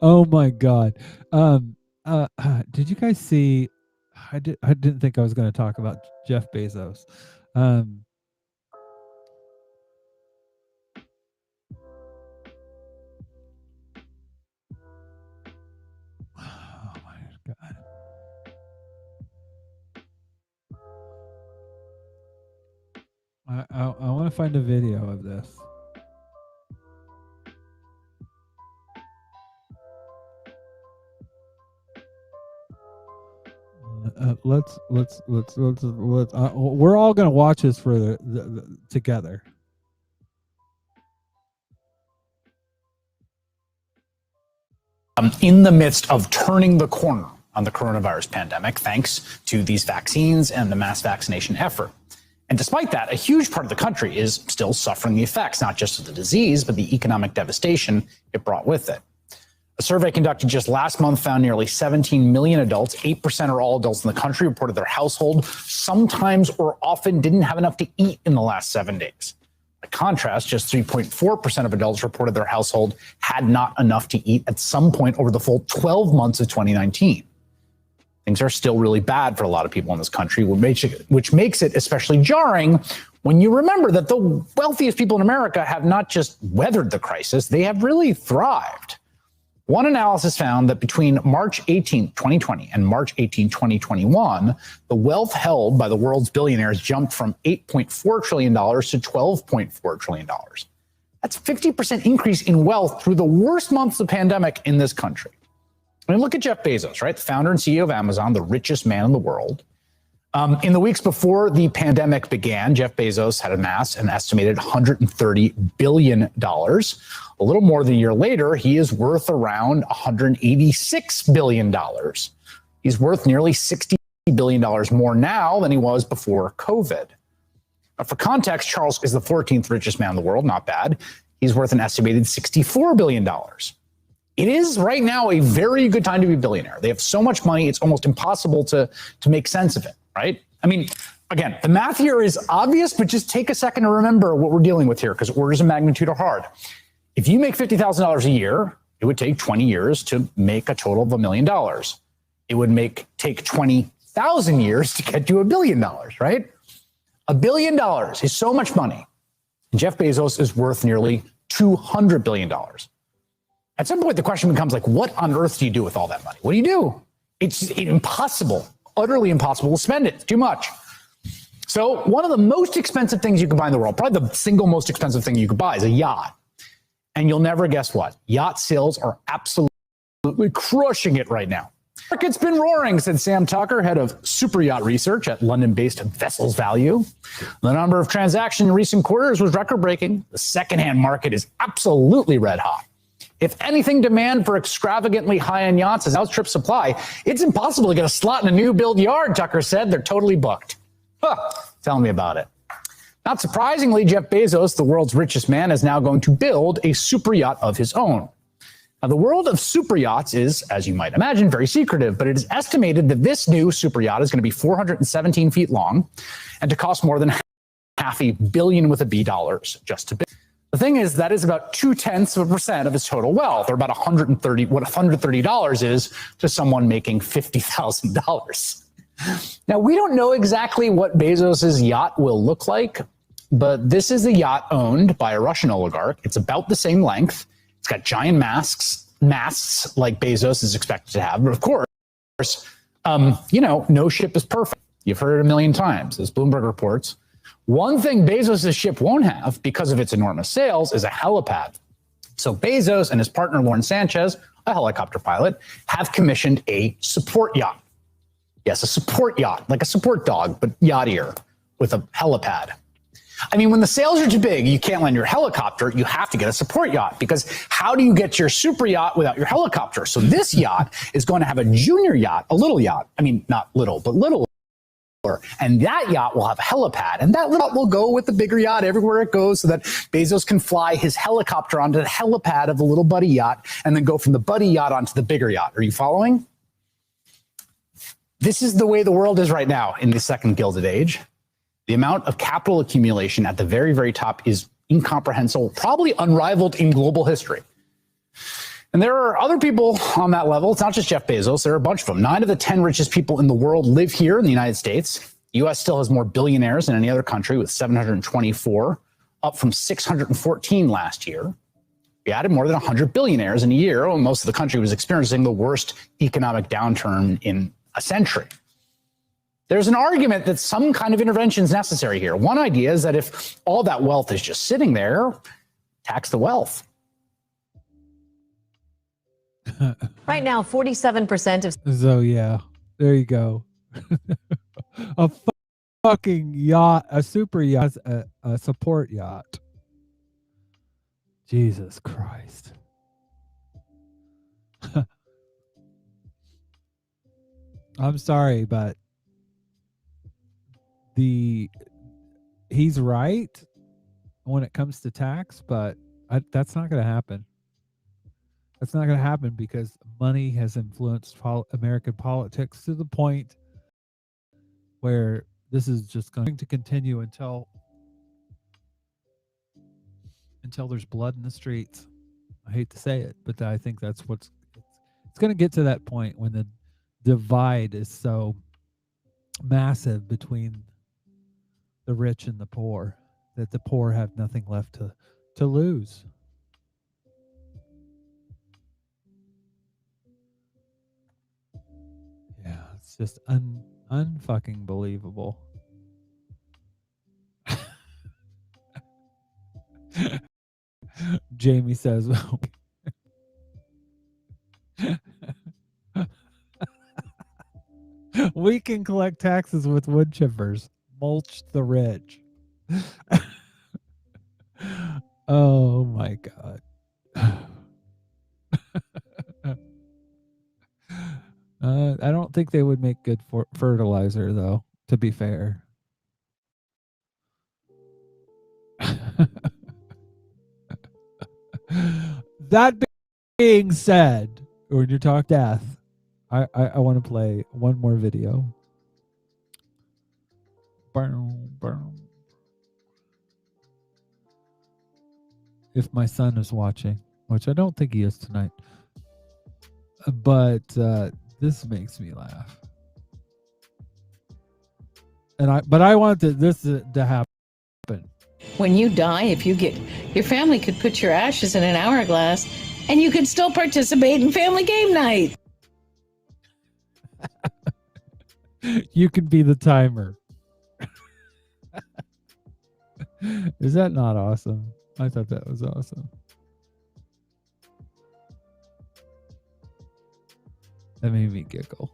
Oh my God. Did you guys see? I didn't think I was going to talk about Jeff Bezos. Oh my God. I want to find a video of this. Let's we're all gonna watch this for the together. In the midst of turning the corner on the coronavirus pandemic, thanks to these vaccines and the mass vaccination effort. And despite that, a huge part of the country is still suffering the effects, not just of the disease, but the economic devastation it brought with it. A survey conducted just last month found nearly 17 million adults, 8% of all adults in the country, reported their household sometimes or often didn't have enough to eat in the last 7 days. By contrast, just 3.4% of adults reported their household had not enough to eat at some point over the full 12 months of 2019. Things are still really bad for a lot of people in this country, which makes it especially jarring when you remember that the wealthiest people in America have not just weathered the crisis, they have really thrived. One analysis found that between March 18, 2020 and March 18, 2021, the wealth held by the world's billionaires jumped from $8.4 trillion to $12.4 trillion. That's a 50% increase in wealth through the worst months of the pandemic in this country. I mean, look at Jeff Bezos, right? The founder and CEO of Amazon, the richest man in the world. In the weeks before the pandemic began, Jeff Bezos had amassed an estimated $130 billion. A little more than a year later, he is worth around $186 billion. He's worth nearly $60 billion more now than he was before COVID. For context, Charles is the 14th richest man in the world, not bad. He's worth an estimated $64 billion. It is right now a very good time to be a billionaire. They have so much money, it's almost impossible to make sense of it, right? I mean, Again, the math here is obvious, but just take a second to remember what we're dealing with here, because orders of magnitude are hard. If you make $50,000 a year, it would take 20 years to make a total of $1 million. It would take 20,000 years to get to $1 billion, right? $1 billion is so much money. And Jeff Bezos is worth nearly $200 billion. At some point, the question becomes like, what on earth do you do with all that money? What do you do? It's impossible, utterly impossible to spend it. It's too much. So one of the most expensive things you can buy in the world, probably the single most expensive thing you could buy, is a yacht. And you'll never guess what? Yacht sales are absolutely crushing it right now. Market's been roaring, said Sam Tucker, head of super yacht research at London-based Vessels Value. The number of transactions in recent quarters was record-breaking. The secondhand market is absolutely red hot. If anything, demand for extravagantly high-end yachts has outstripped supply. It's impossible to get a slot in a new build yard, Tucker said. They're totally booked. Tell me about it. Not surprisingly, Jeff Bezos, the world's richest man, is now going to build a super yacht of his own. Now, the world of super yachts is, as you might imagine, very secretive, but it is estimated that this new super yacht is going to be 417 feet long and to cost more than $500 million with a B dollars just to build. The thing is, that is about 0.2% of his total wealth, or about $130 is to someone making $50,000. Now, we don't know exactly what Bezos's yacht will look like, but this is a yacht owned by a Russian oligarch. It's about the same length. It's got giant masts like Bezos is expected to have. But of course, no ship is perfect. You've heard it a million times, as Bloomberg reports. One thing Bezos' ship won't have, because of its enormous sales, is a helipad. So Bezos and his partner, Lauren Sanchez, a helicopter pilot, have commissioned a support yacht. Yes, a support yacht, like a support dog, but yachtier with a helipad. I mean, when the sales are too big, you can't land your helicopter. You have to get a support yacht, because how do you get your super yacht without your helicopter? So this yacht is going to have a junior yacht, a little yacht. I mean, not little, but little. And that yacht will have a helipad, and that yacht will go with the bigger yacht everywhere it goes, so that Bezos can fly his helicopter onto the helipad of the little buddy yacht and then go from the buddy yacht onto the bigger yacht. Are you following? This is the way the world is right now in the second Gilded Age. The amount of capital accumulation at the very, very top is incomprehensible, probably unrivaled in global history. And there are other people on that level. It's not just Jeff Bezos. There are a bunch of them. 9 of the 10 richest people in the world live here in the United States. The U.S. still has more billionaires than any other country, with 724, up from 614 last year. We added more than 100 billionaires in a year when most of the country was experiencing the worst economic downturn in a century. There's an argument that some kind of intervention is necessary here. One idea is that if all that wealth is just sitting there, tax the wealth. Right now, 47% of... So, yeah, there you go. A fucking yacht, a super yacht, a support yacht. Jesus Christ. I'm sorry, but he's right when it comes to tax, but that's not going to happen. That's not going to happen because money has influenced American politics to the point where this is just going to continue until there's blood in the streets. I hate to say it, but I think that's it's going to get to that point when the divide is so massive between the rich and the poor that the poor have nothing left to lose. Yeah, it's just unfucking believable. Jamie says, we can collect taxes with wood chippers. Mulch the rich. Oh my God. I don't think they would make good fertilizer, though, to be fair. That being said, when you talk death, I want to play one more video. If my son is watching, which I don't think he is tonight, but this makes me laugh. But I want this to happen. When you die, if you get, your family could put your ashes in an hourglass and you could still participate in family game night. You can be the timer. Is that not awesome? I thought that was awesome. That made me giggle.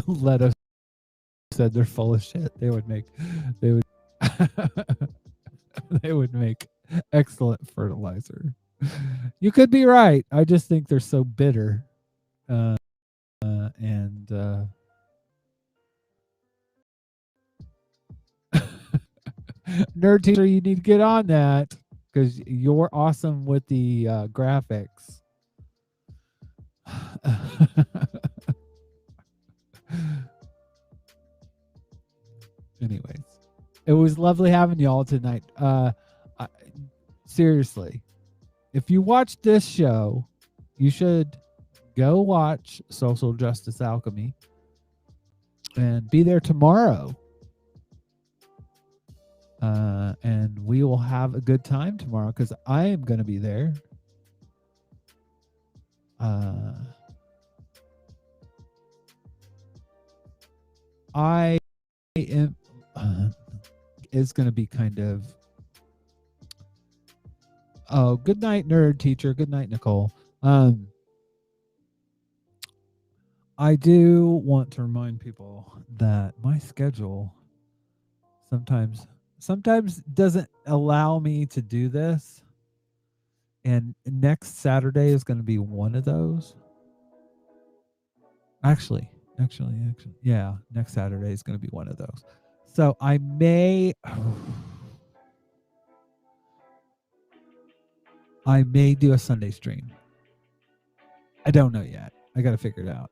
Leto said they're full of shit. They would they would make excellent fertilizer. You could be right. I just think they're so bitter. Nerd teacher, you need to get on that because you're awesome with the graphics. Anyways, it was lovely having you all tonight. Seriously, if you watch this show, you should go watch Social Justice Alchemy and be there tomorrow. And we will have a good time tomorrow because I am going to be there. I am. It's going to be kind of. Oh, good night, nerd teacher. Good night, Nicole. I do want to remind people that my schedule sometimes doesn't allow me to do this. And next Saturday is going to be one of those. Actually, yeah, next Saturday is going to be one of those. So I may do a Sunday stream. I don't know yet. I got to figure it out.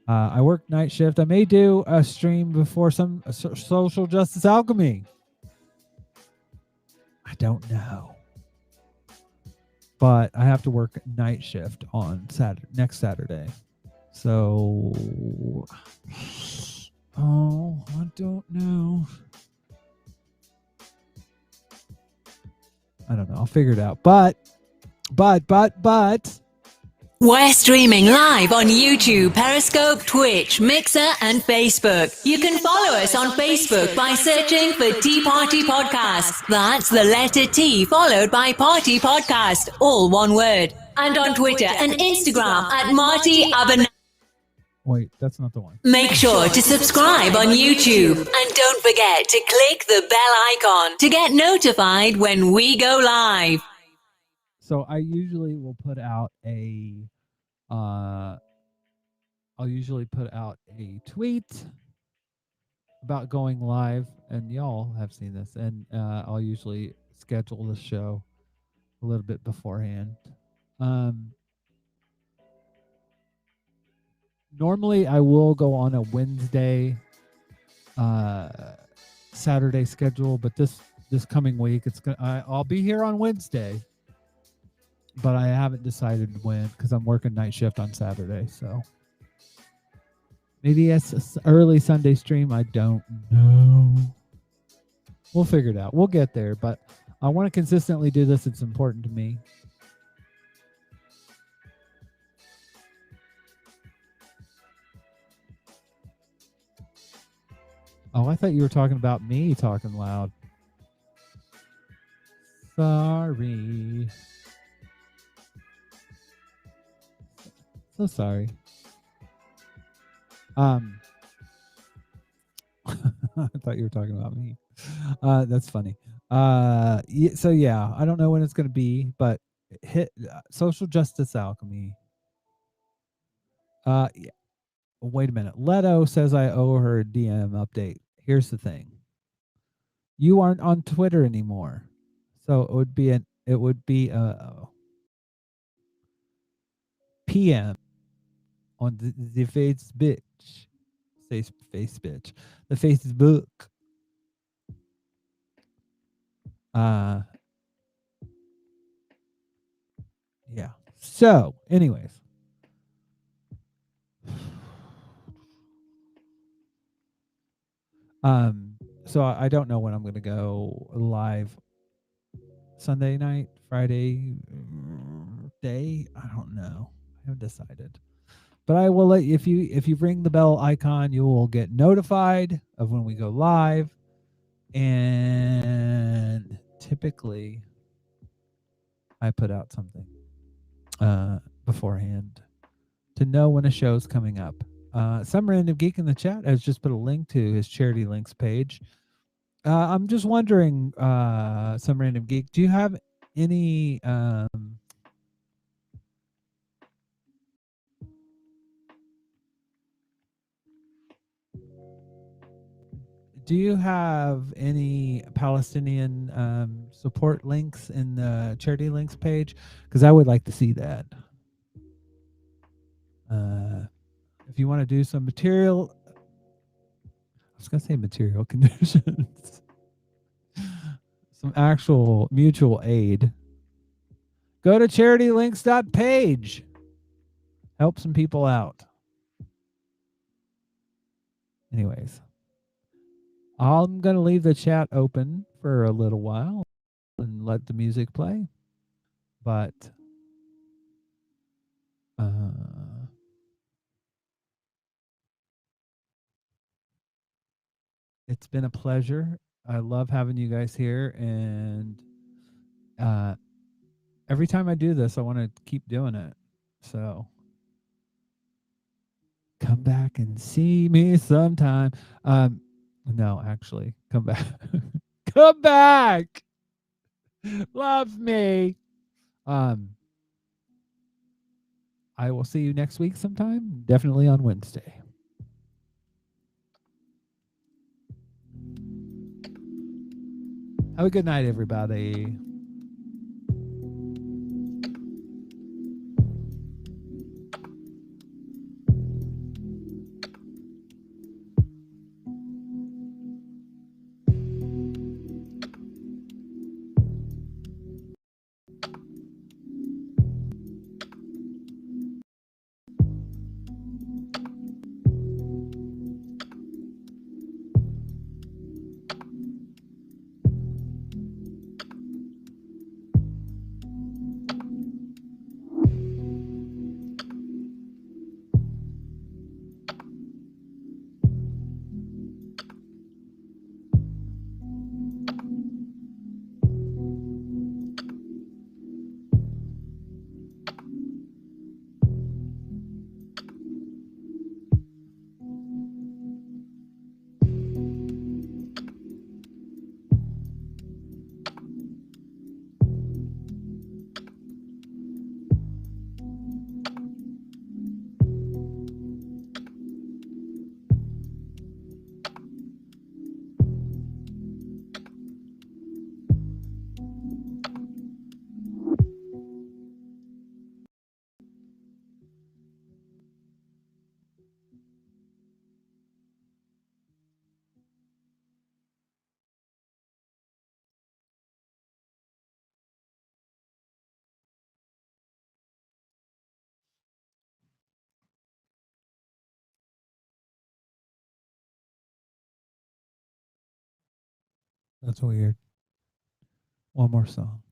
I work night shift. I may do a stream before some Social Justice Alchemy. I don't know. But I have to work night shift on next Saturday. So, I don't know. I don't know. I'll figure it out. But. We're streaming live on YouTube, Periscope, Twitch, Mixer, and Facebook. You can follow us on Facebook by searching for Tea Party Podcast. That's the letter T followed by Party Podcast, all one word. And on Twitter and Instagram at Marty Aben. Wait, that's not the one. Make sure to subscribe on YouTube. And don't forget to click the bell icon to get notified when we go live. So I usually will put out I'll usually put out a tweet about going live, and y'all have seen this, and I'll usually schedule the show a little bit beforehand. Normally I will go on a Wednesday, Saturday schedule, but this coming week I'll be here on Wednesday. But I haven't decided when because I'm working night shift on Saturday. So maybe it's early Sunday stream. I don't know. We'll figure it out. We'll get there. But I want to consistently do this. It's important to me. Oh, I thought you were talking about me talking loud. Sorry. So sorry. I thought you were talking about me. That's funny. So yeah, I don't know when it's going to be, but hit Social Justice Alchemy. Yeah. Wait a minute. Leto says I owe her a DM update. Here's the thing. You aren't on Twitter anymore. So it would be PM on the face bitch. face bitch. The Facebook. Yeah. So, anyways. So I don't know when I'm going to go live. Sunday night, Friday day. I don't know. I haven't decided. But I will let you, if you ring the bell icon, you will get notified of when we go live. And typically I put out something beforehand to know when a show's coming up. Some random geek in the chat has just put a link to his charity links page. I'm just wondering, some random geek, do you have any do you have any Palestinian support links in the charity links page? Because I would like to see that. If you want to do some material, I was going to say material conditions, some actual mutual aid, go to charitylinks.page. Help some people out. Anyways, I'm going to leave the chat open for a little while and let the music play. But it's been a pleasure. I love having you guys here, and every time I do this, I want to keep doing it. So come back and see me sometime. No, actually, come back. Come back. Love me. I will see you next week sometime, definitely on Wednesday. Have a good night, everybody. That's weird. One more song.